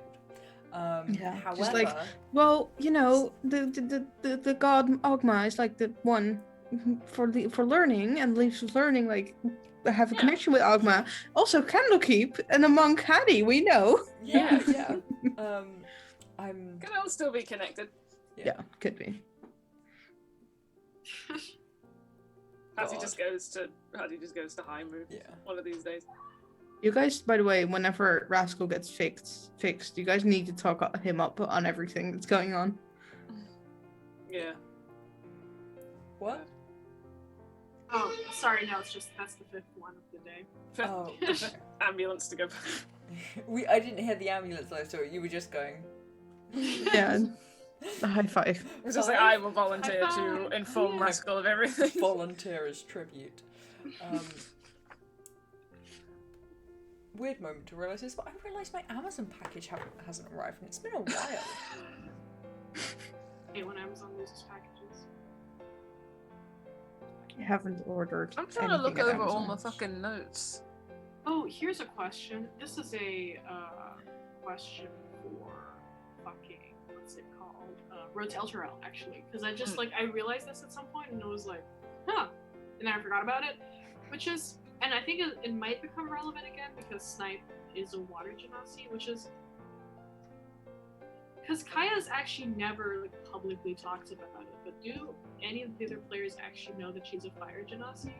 Yeah, However, just like- Well, you know, the god Ogma is like the one for learning, and Leaves of Learning like have a Yeah. connection with Ogma. Also, Candlekeep and a monk Hattie, we know. yeah, yeah. I'm Could all still be connected. Yeah, could be. Hattie God. just goes to high mood yeah. one of these days. You guys, by the way, whenever Rascal gets fixed, you guys need to talk him up on everything that's going on. Yeah. What? oh, sorry, no, it's just that's the 5th one of the day. Oh, okay. Ambulance to go. I didn't hear the ambulance though, so you were just going. Yeah, a high five. It's just like Bye. I will volunteer to Bye-bye. inform Yeah. Rascal of everything. Volunteer as tribute. Weird moment to realise this, but I realised my Amazon package hasn't arrived, and it's been a while. Hate when Amazon loses packages. You haven't ordered. I'm trying to look anything at over all Amazon. my fucking notes. Oh, here's a question. This is a question for fucking what's it called? Road to Elturel, actually, because I just I realized this at some point and it was like, huh, and then I forgot about it, which is, and I think it might become relevant again because Snipe is a water genasi, which is because Kaya's actually never publicly talked about it, but do any of the other players actually know that she's a fire genasi?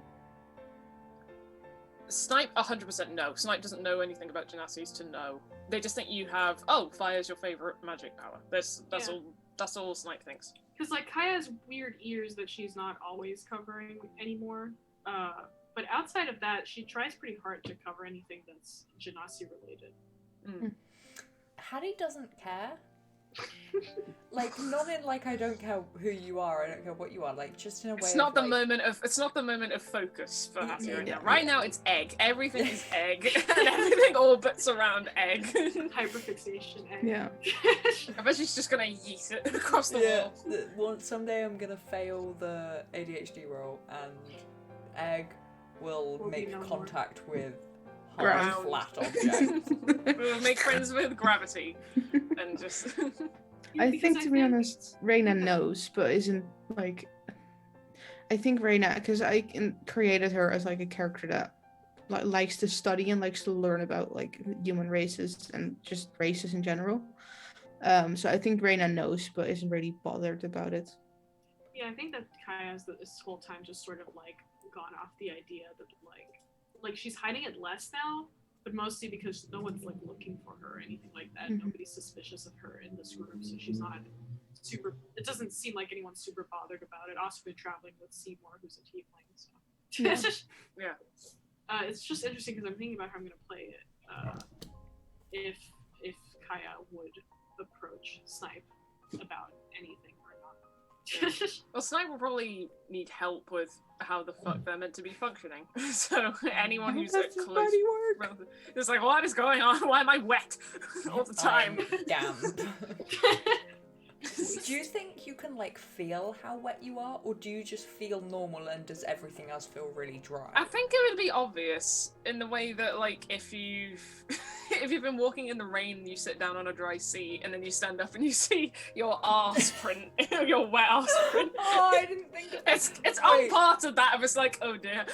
Snipe 100% no. Snipe doesn't know anything about Genasis to know. They just think you have fire's your favorite magic power. That's Yeah. all. That's all Snipe thinks. Because Kaya has weird ears that she's not always covering anymore. But outside of that, she tries pretty hard to cover anything that's Genasi related. Hattie doesn't care. Like, not in like I don't care who you are, I don't care what you are, like just in a way It's not of, the like, moment of. It's not the moment of focus for Hattie right Yeah. now. Right now, it's egg. Everything is egg, and everything orbits around egg. Hyperfixation. And... Yeah. I bet she's just gonna yeet it across the Yeah, wall. someday I'm gonna fail the ADHD roll and egg will Will be make no more. contact with Ground. hard, flat objects. We'll make friends with gravity and just. I Because think, to be honest, Reina knows, but isn't like. I think Reina, because created her as like a character that likes to study and likes to learn about like human races and just races in general. So I think Reina knows, but isn't really bothered about it. Yeah, I think that Kaya has this whole time just sort of like gone off the idea that like she's hiding it less now, but mostly because no one's like looking for her or anything like that. Mhm. Nobody's suspicious of her in this room, so she's not super. It doesn't seem like anyone's super bothered about it. Also, been traveling with Seymour, who's a tiefling, so Yeah. it's just interesting because I'm thinking about how I'm gonna play it. If Kaya would approach Snipe about anything or not. Well, Snipe will probably need help with how the fuck they're meant to be functioning. So anyone who's like That's close, bloody work. it's like, what is going on? Why am I wet all the time? I'm damp. Do you think you can like feel how wet you are, or do you just feel normal and does everything else feel really dry? I think it would be obvious in the way that, like, if you've if you've been walking in the rain and you sit down on a dry seat and then you stand up and you see your arse print, your wet arse print. Oh, I didn't think of that. It's on Wait. part of that. I was like, oh dear.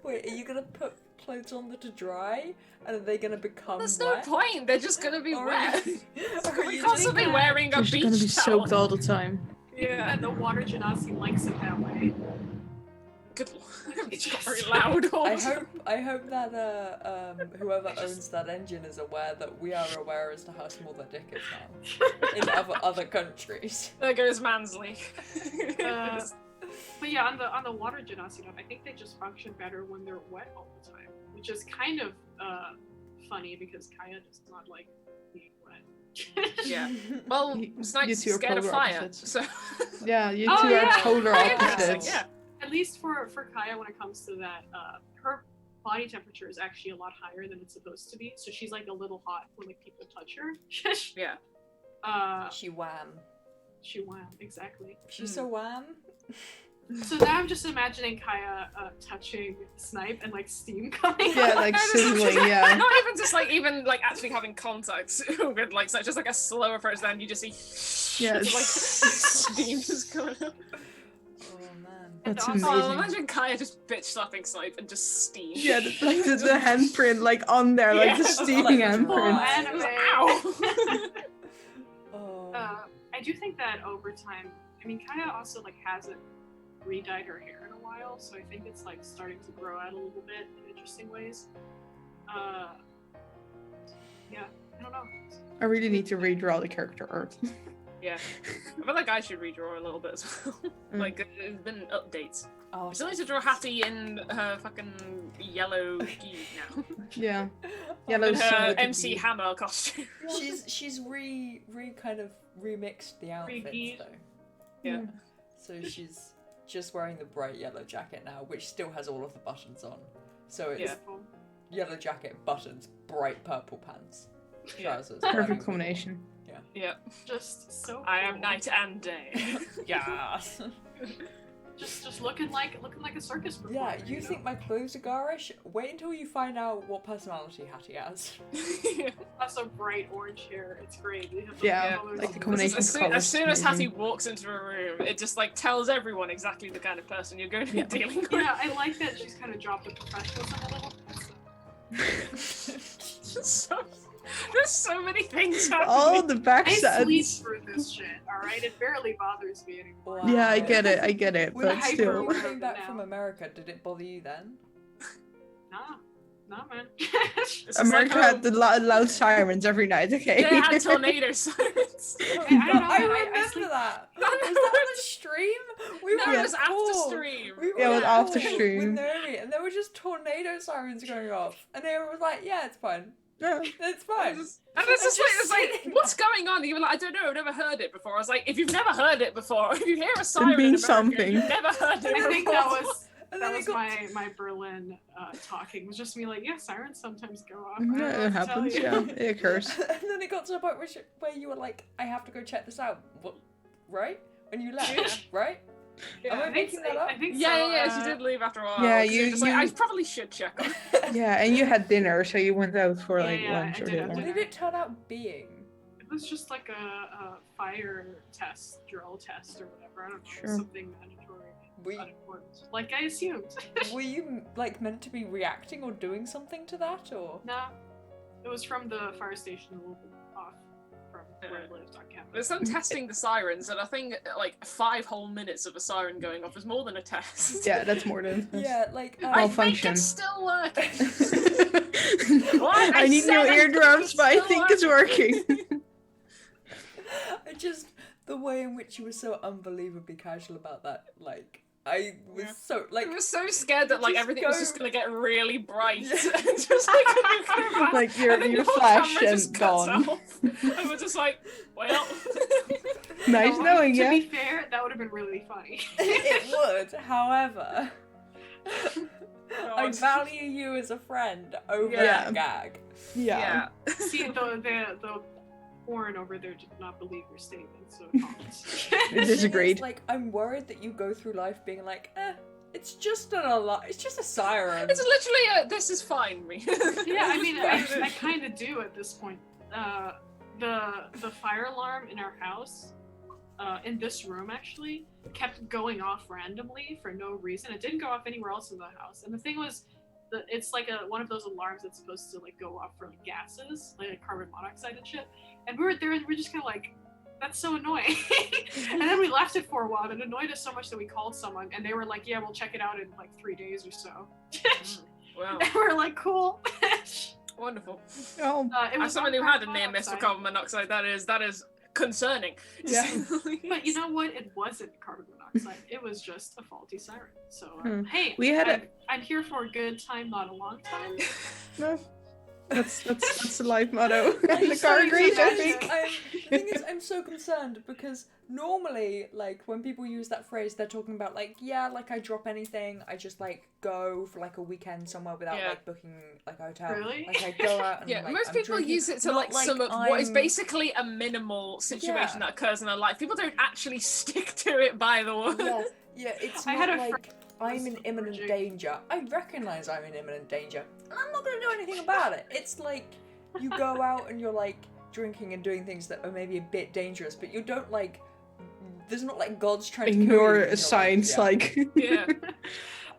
Wait, are you gonna put clothes on that are dry, and are they gonna become There's wet? no point. They're just gonna be Or are wet. you- or are We you can't just still be gonna- wearing a You're just beach gonna be towel. soaked all the time. Yeah. And the water genasi likes it that way. Good lord. It's got very loud. I hope that whoever owns that engine is aware that we are aware as to how small their dick is now in other countries. There goes Mansley. But yeah, on the water genasi note, I think they just function better when they're wet all the time, which is kind of funny because Kaya does not like being wet. Yeah. Well, You Snipe's two are scared of polar fire, opposites. so. Yeah, you Oh, two yeah. are polar Very opposites. interesting, yeah. At least for Kaya, when it comes to that, her body temperature is actually a lot higher than it's supposed to be. So she's like a little hot when like people touch her. Yeah. She wham. She wham, exactly. She's so wham. So now I'm just imagining Kaya touching Snipe and like steam coming Yeah, out. like No, this is sizzling, just- yeah. Not even just like actually having contact with like so just like a slow approach, then you just see Yeah, like steam just coming up. Oh man. And That's also- Oh, amazing. imagine Kaya just bitch slapping Snipe and just steam. Yeah, like the handprint like on there, like the Yes, steaming like handprint. dry. Anime. Ow. Oh. I do think that over time, I mean, Kaya also like hasn't re-dyed her hair in a while, so I think it's like starting to grow out a little bit in interesting ways. Yeah, I don't know. I really need to redraw the character art. Yeah. I feel like I should redraw a little bit as well. Mm. Like there's been updates. Oh, I still need to draw Hattie in her fucking yellow gi now. Yeah. Yellow In her singlet MC gi. Hammer costume. she's re kind of remixed the outfits Re-geared. though. Yeah. So she's just wearing the bright yellow jacket now, which still has all of the buttons on. So it's Yeah. yellow jacket, buttons, bright purple pants, Yeah. trousers. Perfect running- combination. Yeah. Just so. I am cool. night and day. Yeah. Just looking like a circus performer. Yeah, you know? think my clothes are garish? Wait until you find out what personality Hattie has. Also bright orange hair. It's great. We have Yeah, colors like on the this. combination as of soon, colours as soon as is Hattie amazing. walks into a room, it just like tells everyone exactly the kind of person you're going to be Yeah. dealing with. Yeah, I like that she's kind of dropped the professionalism a little bit. So. There's so many things happening. All the I backsides. sleep through this shit, alright? It barely bothers me anymore. Wow. Yeah, I get it, When but hyper still. you came back now. from America, did it bother you then? Nah, man. It's just America like, had the loud sirens every night, okay? they had tornado sirens. I don't know, I man, remember sleep- that. Was that on the stream? We No, were it at was after school. stream. We were Yeah, it was at after school stream. with Naomi, and there were just tornado sirens going off, and they were like, "Yeah, it's fine. Yeah. It's fine." And it's just like, just it's like, sitting what's going on? You were like, I don't know, I've never heard it before. I was like, if you've never heard it before, if you hear a siren in means America, something. you've never heard it I think before. that was And that then was it got my Berlin talking. Was just me like, yeah, sirens sometimes go off. I Yeah, don't know it what to tell happens, you. yeah. It occurs. and then it got to a point where you were like, "I have to go check this out." What? Right? When you left, Yeah. right? Am I making that up? I think so. Yeah, she did leave after a while. Yeah, 'cause you're just like, you- I probably should check on. Yeah, and you had dinner, so you went out for Yeah, like yeah, lunch I or did have dinner. What did it turn out being? It was just like a fire test, drill test, or whatever. I don't know, Sure. something mandatory, We- unimportant, like I assumed. Were you like meant to be reacting or doing something to that, or? No, it was from the fire station a little bit off from where I lived on campus. There's some testing the sirens, and I think like 5 whole minutes of a siren going off is more than a test. Yeah, that's more than. Yeah, like I think Malfunction. it's still working. I need new eardrums, but I think it's working. I just the way in which you were so unbelievably casual about that, like I was Yeah. so like I was so scared that like Just everything was go- just gonna get really bright. Yeah. Just like a nuclear blast. Like your And then your flash camera and just cuts gone. off. And we're just like, well. Nice No, knowing to be you. fair, that would have been really funny. it would. However, I God. value you as a friend over Yeah. that gag. Yeah. See, the foreign over there did not believe your statement, so comments. I The thing is, disagreed. like, I'm worried that you go through life being like, it's just an alarm. It's just a siren. It's literally a, this is fine me. Yeah, I mean, I kind of do at this point. The fire alarm in our house, in this room actually, kept going off randomly for no reason. It didn't go off anywhere else in the house. And the thing was, it's like one of those alarms that's supposed to like go off for like gases, like carbon monoxide and shit. And we were there, and we were just kind of like, that's so annoying. And then we left it for a while, and it annoyed us so much that we called someone, and they were like, yeah, we'll check it out in like 3 days or so. Wow. And we're like, cool. Wonderful. Oh, It As was someone not who had a carbon near miss of monoxide. carbon monoxide, that is concerning. Yeah. But you know what? It wasn't carbon monoxide. It was just a faulty siren. So hey, We had I'm here for a good time, not a long time. no. That's the life motto. I'm And the so car agrees, I concerned. think. The thing is, I'm so concerned because normally, like, when people use that phrase, they're talking about, like, yeah, like, I drop anything, I just, like, go for, like, a weekend somewhere without, Yeah. like, booking, like, a hotel. Really? Like, I go out and, Yeah, like, most I'm people drinking. use it to Not like sum up what is I'm- basically a minimal situation Yeah. that occurs in their life. People don't actually stick to it by the word. Yeah, it's I not had a like I'm in imminent allergic. danger. I recognise I'm in imminent danger, and I'm not going to do anything about it. It's like you go out and you're like drinking and doing things that are maybe a bit dangerous, but you don't like. There's not like God's trying to kill you. Ignore and you're signs like, like. Yeah.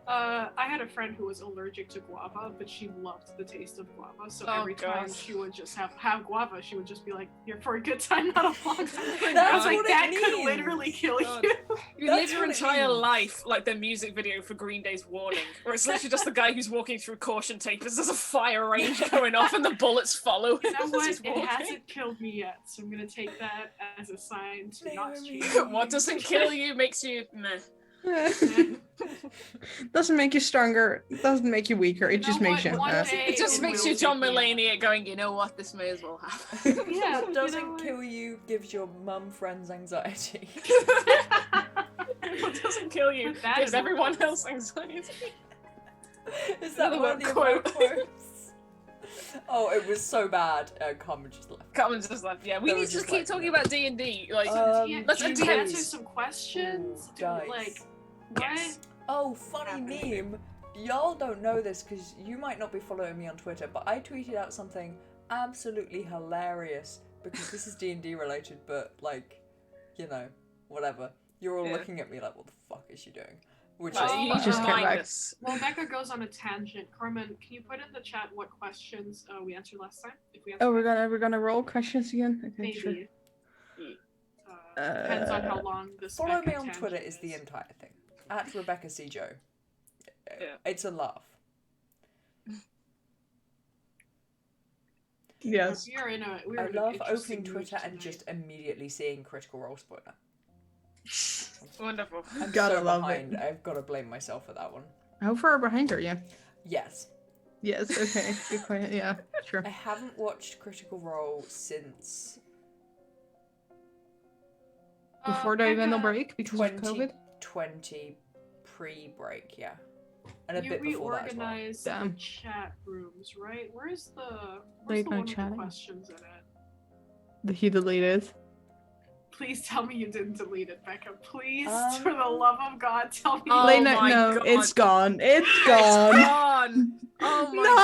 I had a friend who was allergic to guava, but she loved the taste of guava. So Oh, every time gosh. she would just have guava, she would just be like, "You're for a good time, not a long time." I That's was like, what it that could means. literally kill God. you. You That's live your what it entire means. life like the music video for Green Day's Warning, where it's literally just the guy who's walking through caution tape as there's a fire range going off and the bullets follow You him know as what? he's It walking. hasn't killed me yet, so I'm gonna take that as a sign to not Naomi. shoot. What doesn't kill you makes you meh. Doesn't make you stronger, doesn't make you weaker, it You just know makes what? you. One day It just makes will you John take me out. Mulaney going, you know what, this may as well happen. Yeah, What you doesn't know what? kill you gives your mum friends anxiety. What doesn't kill you Put that gives in everyone words. else anxiety. Is that Another worthy of quote. our quotes? Oh, it was so bad. Carmen just left. Carmen's just left. Yeah, we That need was to just keep like- talking about D&D. Like, Yeah, let's can we attempt- answer some questions? Ooh, Do, dice. like, Yes. Oh, funny meme. Y'all don't know this because you might not be following me on Twitter, but I tweeted out something absolutely hilarious because this is D&D related, but like, you know, whatever. You're all Yeah. looking at me like, what the fuck is she doing? Which Right, is you fine. just just came remind back. us. Well, Becca goes on a tangent. Carmen, can you put in the chat what questions we answered last time? If we answered Oh, we're gonna roll questions again. Okay, maybe. sure. Depends on how long this. Follow Becca me on Twitter tangent is the entire thing. At Rebecca C. Joe. Yeah. It's a laugh. Yes. We are in a. We're I in an love interesting opening mood Twitter and tonight. just immediately seeing Critical Role spoiler. Wonderful. I'm Gotta so love behind. it. I've got to blame myself for that one. How far behind are you? Yes. Yes. Okay. Good question. Yeah. Sure. I haven't watched Critical Role since Before they went on Becca, break because of COVID. 2020 pre-break, yeah. And a You bit before that as well. reorganized the Damn. chat rooms, right? Where's the Late one night with the chatting. questions in it? He deleted. Please tell me you didn't delete it, Becca. Please, Um, for the love of God, tell me. Oh Lena, my no, God. it's gone. It's It's gone. gone. Oh my No!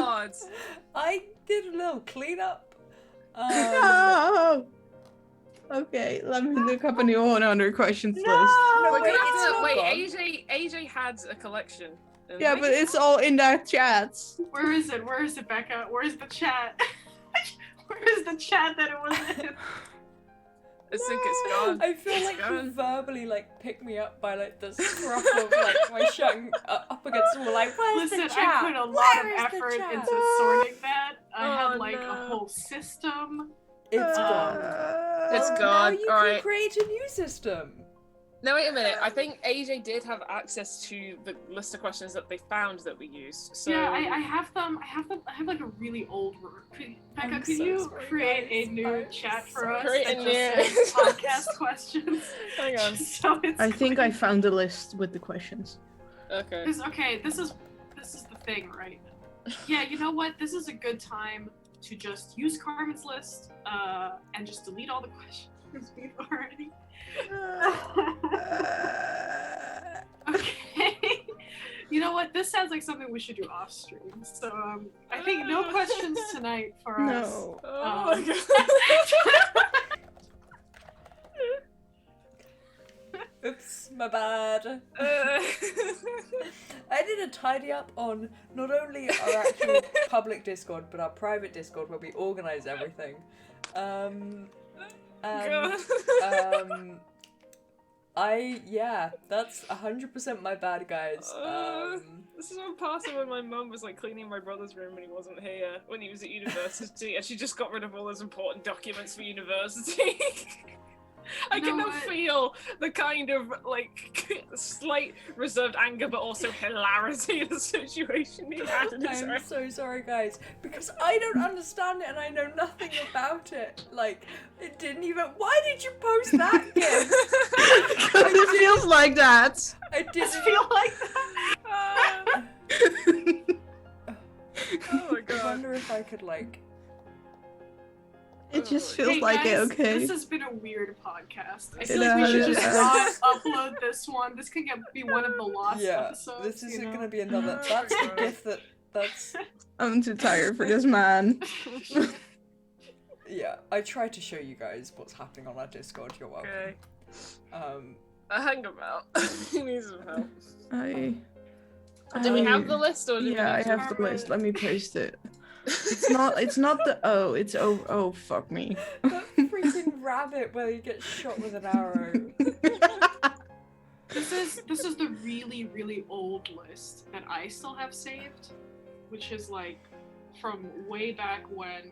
god. I did a little cleanup. No. Okay, let me look up a new 100 questions list. No, We're wait, gonna it's have to not wait. gone. AJ had a collection. And Yeah, but it's all in that chat. Where is it? Where is it, Becca? Where's the chat? Where is the chat that it was in? I think it's gone. I feel It's like gone. you verbally like pick me up by like the scruff of like my shirt and, up against the wall. Like, where's Listen, the chat? I put a lot Where of is the effort chat? into sorting that. I Oh, had like a no. whole system. It's gone. It's Well, gone. Now you All can right. create a new system. No, wait a minute. I think AJ did have access to the list of questions that they found that we used. So Yeah, I have them. I have like a really old one. Becca, I'm could so you sorry, create guys. a new I'm chat for so us Create that a just new- says podcast questions? hang on. Just so it's I think I clear. found the list with the questions. Okay. Okay, this is the thing, right? Yeah, you know what? This is a good time to just use Carmen's list and just delete all the questions we've already. Okay. You know what? This sounds like something we should do off stream. So I think no questions tonight for us. No. Oh my god. Oops, my bad. I did a tidy up on not only our actual public Discord, but our private Discord where we organize everything. That's 100% my bad, guys. This is one part of when my mum was like cleaning my brother's room when he wasn't here, when he was at university, and she just got rid of all those important documents for university. I You know can now what? feel the kind of like slight reserved anger, but also hilarity of the situation he had in his I'm room. so sorry, guys, because I don't understand it and I know nothing about it. Like, it didn't even. Why did you post that gift? Because it feels like that. I Just didn't. feel like Oh my I god. wonder if I could like. It just that. feels Hey like guys, it, okay? this has been a weird podcast. I It feel like we should just has. not upload this one. This could be one of the lost Yeah, episodes. this isn't you know? gonna be another. That's the gift that's. I'm too tired for this man. Yeah, I tried to show you guys what's happening on our Discord. You're welcome. Okay. Hang about. He needs some help. I. Do we have the list, or do we Yeah, I need to- have the list. Let me post it. It's not the O, it's O. Oh, fuck me. That freaking rabbit where you get shot with an arrow. This is the really old list that I still have saved, which is like from way back when,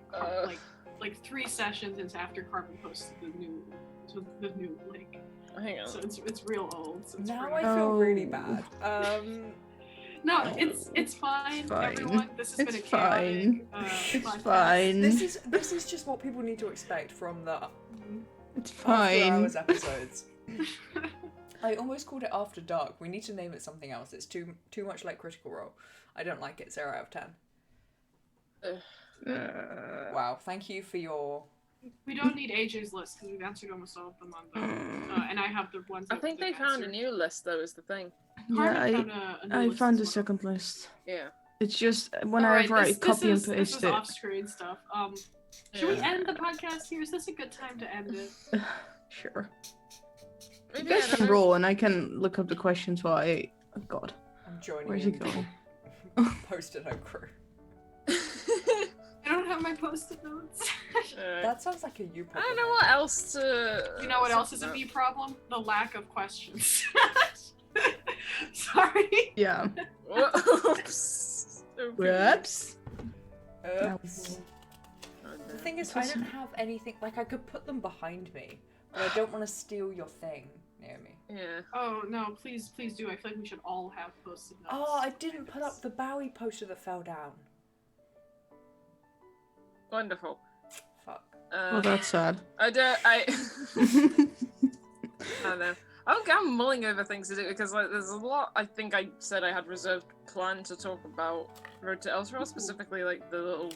like 3 sessions into after Carmen posted the new link. Hang on. So it's real old. So it's Now pretty- I feel really Oh. bad. No, it's fine, fine. everyone. This has been a It's chaotic. fine. It's podcast. fine. This is just what people need to expect from the It's After fine. Hours episodes. I almost called it After Dark. We need to name it something else. It's too much like Critical Role. I don't like it. 0 out of 10. Wow. Thank you for your. We don't need AJ's list because we've answered almost all of them on the. And I have the ones. I that think they we've found a answered. new list, though, is the thing. Yeah, Carmen found a new I list found as the well. second list. Yeah. It's just Alright, whenever I this copy and is paste it. off-screen stuff. Should we end the podcast here? Is this a good time to end it? Sure. Maybe You guys I don't can know. roll and I can look up the questions while I. Oh god. I'm joining. Where's in it going? Post-it note crew. I don't have my post-it notes. Alright. That sounds like a you I problem. don't know what else to. You know what else is a me problem? The lack of questions. Sorry. Yeah. Whoops. Whoops. Oops. The thing is, I don't have anything. Like, I could put them behind me, but I don't want to steal your thing near me. Yeah. Oh no, please do. I feel like we should all have post-it notes. Oh, I didn't put up the Bowie poster that fell down. Wonderful. Fuck. Well, that's sad. I don't know. I'm mulling over things to do because like there's a lot I think I said I had reserved plan to talk about Road to Elsewhere, specifically like the little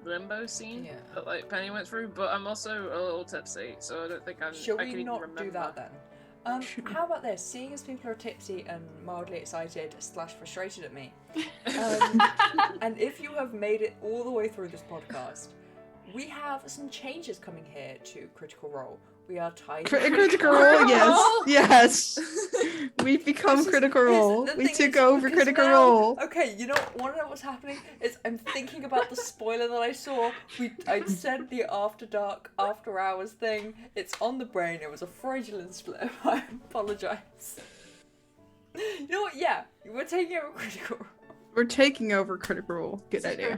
limbo scene Yeah. that like Penny went through, but I'm also a little tipsy, so I don't think Shall I we can even not remember. do that then? How about this? Seeing as people are tipsy and mildly excited / frustrated at me, and if you have made it all the way through this podcast, we have some changes coming here to Critical Role. We are tied. Critical Role, yes. We've become Critical Role. We took over Critical Role. Okay, you know what's happening is I'm thinking about the spoiler that I saw. I said the After Dark, After Hours thing. It's on the brain. It was a fraudulent slip. I apologize. You know what? Yeah, we're taking over Critical Role. We're taking over Critical Role. Good idea.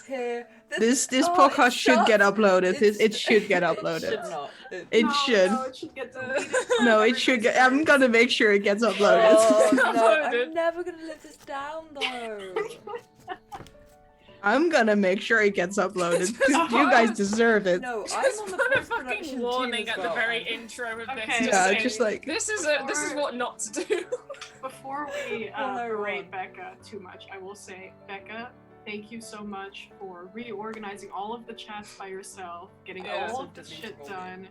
Here. This podcast should get uploaded. It should get uploaded. It should not. It should. No, it should get deleted. No, it should get. I'm gonna make sure it gets uploaded. Oh no, I'm never gonna live this down though. I'm gonna make sure it gets uploaded. You guys deserve it. No, I'm There's on the not a post-production fucking warning team as at well. the very intro of this. Okay. Just Yeah, saying, just like this is what not to do. Before we Oh, no, berate Ron. Becca too much, I will say, Becca, thank you so much for reorganizing all of the chats by yourself, getting Yeah. all of the shit done.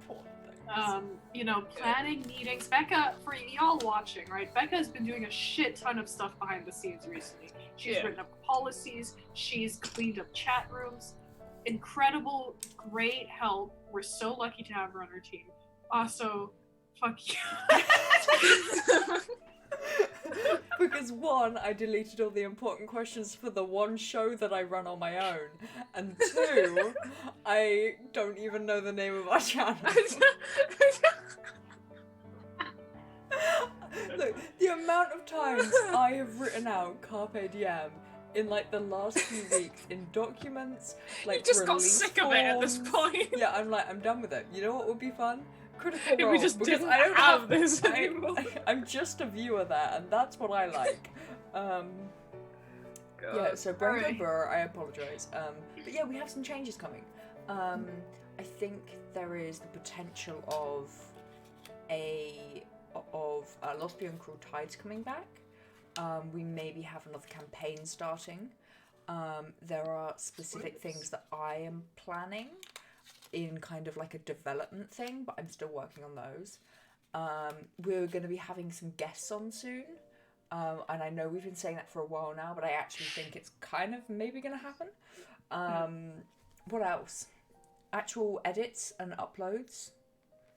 Planning meetings. Becca, for y'all watching, right? Becca has been doing a shit ton of stuff behind the scenes recently. She's written up policies. She's cleaned up chat rooms. Incredible, great help. We're so lucky to have her on our team. Also, fuck you. Because one, I deleted all the important questions for the one show that I run on my own, and two, I don't even know the name of our channel. Look, the amount of times I have written out Carpe Diem in like the last few weeks in documents, like You just got release sick of it at this forms. point. Yeah, I'm done with it. You know what would be fun? Critical If Role. we just because didn't I don't have this anymore. I'm just a viewer there, and that's what I like. Yeah, so Brenda Alright. Burr, I apologise. But yeah, we have some changes coming. I think there is the potential of Lost Beyond Cruel Tides coming back. We maybe have another campaign starting. There are specific things that I am planning in kind of like a development thing, but I'm still working on those. We're going to be having some guests on soon. And I know we've been saying that for a while now, but I actually think it's kind of maybe going to happen. What else? Actual edits and uploads.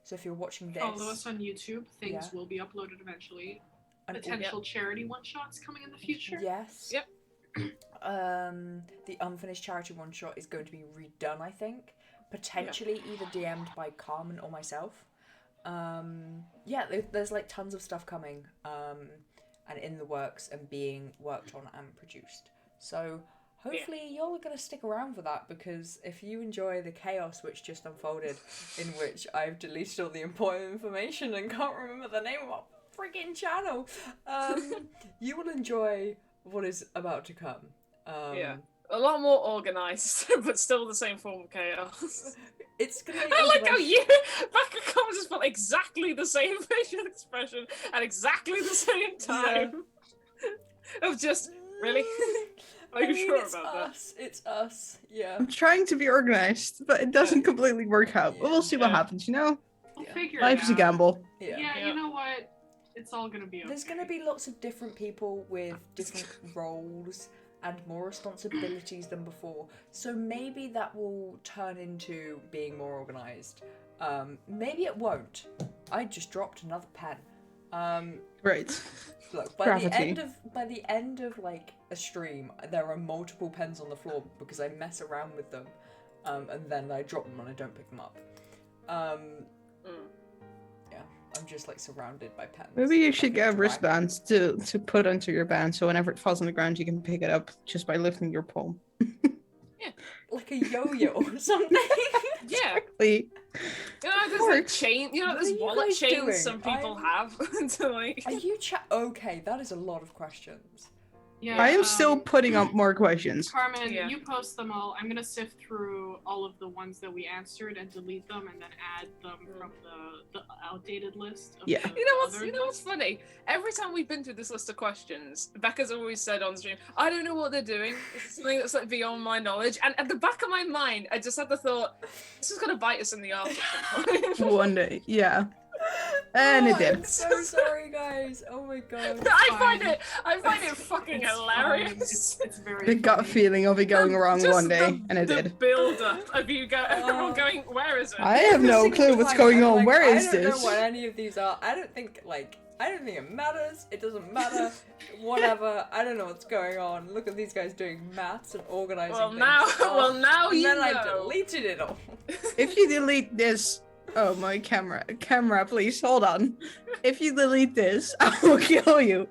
So if you're watching this... Follow us on YouTube. Things Yeah. will be uploaded eventually. and Potential charity one-shots coming in the future. Yes. Yep. The unfinished charity one shot is going to be redone, I think. Potentially either DM'd by Carmen or myself. There's like tons of stuff coming, and in the works and being worked on and produced. So hopefully y'all are going to stick around for that, because if you enjoy the chaos which just unfolded, in which I've deleted all the important information and can't remember the name of our freaking channel, you will enjoy what is about to come. Yeah. A lot more organised, but still the same form of chaos. It's gonna be I like how organised. you, Becca Combs has put exactly the same facial expression at exactly the same time. Of just, really? Are you sure it's about us. It's us. Yeah. I'm trying to be organized, but it doesn't completely work out. But we'll see what Yeah. happens, you know? We'll Yeah. figure Life's it a out. gamble. Yeah. Yeah, you know what? It's all gonna be okay. There's gonna be lots of different people with different roles and more responsibilities than before. So maybe that will turn into being more organised. Maybe it won't. I just dropped another pen. Right. Look, by Gravity. the end of like a stream, there are multiple pens on the floor because I mess around with them, and then I drop them and I don't pick them up. Yeah, I'm just like surrounded by pens. Maybe you like should a get dragon. wristbands to put onto your band, so whenever it falls on the ground, you can pick it up just by lifting your palm. Like a yo-yo or something. Yeah. Like, You know, there's like Works. chain. You know, What there's are you wallet guys chains doing? some people have to like. Are you okay, that is a lot of questions. Yeah, I am still putting up more questions. Carmen, Yeah. you post them all. I'm gonna sift through all of the ones that we answered and delete them, and then add them from the outdated list. Of Yeah. the You know what's other what's list. funny? Every time we've been through this list of questions, Becca's always said on stream, "I don't know what they're doing. It's something that's like beyond my knowledge." And at the back of my mind, I just had the thought, "This is gonna bite us in the arse." at some point." One day, yeah. And it did. I'm so sorry, guys. Oh my god. I fine. find it fucking It's hilarious. fine. It's very. The gut funny. feeling of it going wrong Just one day, the, and it the did. build up of you everyone Oh. going, "Where is it?" I have no Every clue single what's time going I'm on. like, Where is I don't this? know what any of these are. I don't think it matters. It doesn't matter. Whatever. I don't know what's going on. Look at these guys doing maths and organizing Well things. now, Oh, well now and you then know. I deleted it all. If you delete this, oh my camera, please hold on. If you delete this, I will kill you.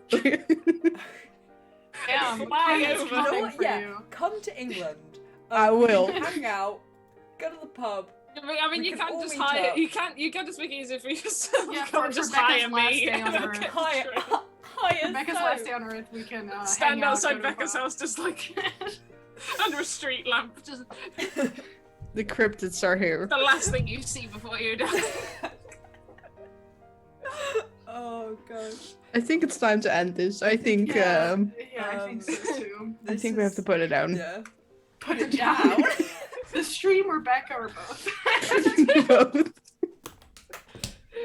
Damn, Fly it's over. You know coming what? for Yeah. you. Come to England. I we will. can hang out. Go to the pub. I mean, We you can can't all just meet hire. up. You can't just make it easier for yourself. Yeah, Can't for just Becca's hire last me. day on and Earth. get Hi, straight. hi, Becca's last day on Earth, we can Stand hang out, outside go to a Becca's bar. house, just like under a street lamp. Just The cryptids are here. the last thing you see before you die. Oh gosh. I think it's time to end this. I think Yeah, I think so Um, too. I think we have to put it down. Yeah. Put it down. The stream or Becca or both. Both.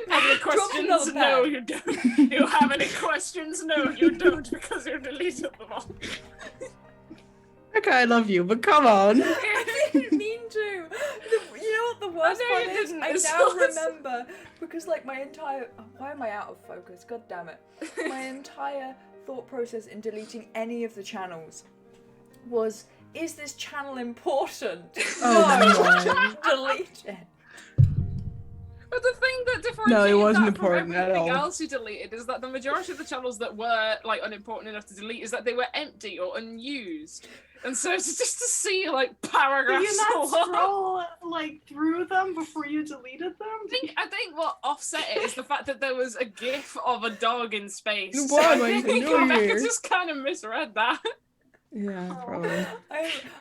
Have any Drop another questions? No, pen. you don't. You have any questions? No, you don't, because you deleted them all. Okay, I love you, but come on. I didn't mean to. You know what the worst I know part you is? didn't. I It's now not- remember because like my entire why am I out of focus? God damn it! My entire thought process in deleting any of the channels was: is this channel important? Oh, no, delete it. But the thing that differentiated No, it wasn't that from important at everything all. else you deleted is that the majority of the channels that were like unimportant enough to delete is that they were empty or unused. And so it's just to see like Did paragraphs. you not or- scroll like through them before you deleted them? I think what offset it is the fact that there was a gif of a dog in space. Why So am I I even think doing Becca here? just kind of misread that. Yeah, probably.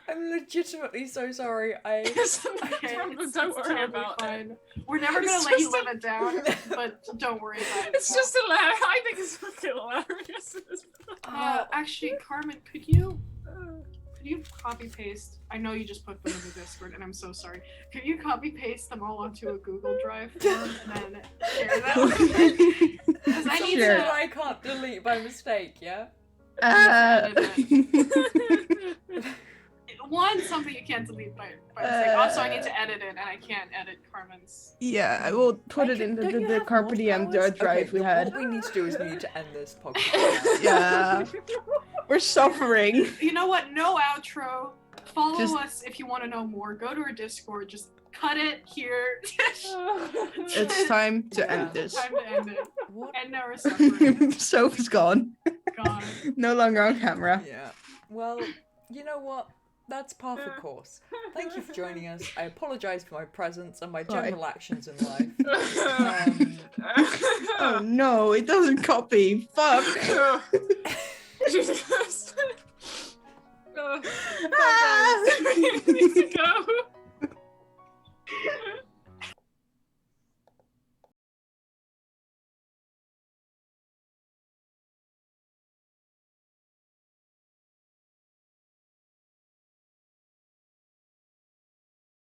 I'm legitimately so sorry. Okay, Don't worry totally about it. fine. We're never It's gonna let you just live it down, but don't worry about it. It's just hilarious. I think it's fucking hilarious. Actually, Carmen, could you copy paste? I know you just put them in the Discord, and I'm so sorry. Could you copy paste them all onto a Google Drive form and then share them? Because I need Something Sure. that to. I can't delete by mistake. Yeah. One, something you can't delete by mistake. Also, I need to edit it, and I can't edit Carmen's. Yeah, I will put it in Don't you the have Carpe mod Diem powers? drive Okay, we had. What we need to do is we need to end this podcast. Yeah. We're suffering. You know what? No outro. Follow Just- us if you want to know more. Go to our Discord. Just cut it here. It's time to Yeah. end this. Time to end it. What? End our suffering. Soph's gone. God. No longer on camera. Yeah. Well, you know what? That's par for course. Thank you for joining us. I apologise for my presence and my Bye. general actions in life. Oh no, it doesn't copy. Fuck. Jesus Christ. Ah. We need to go.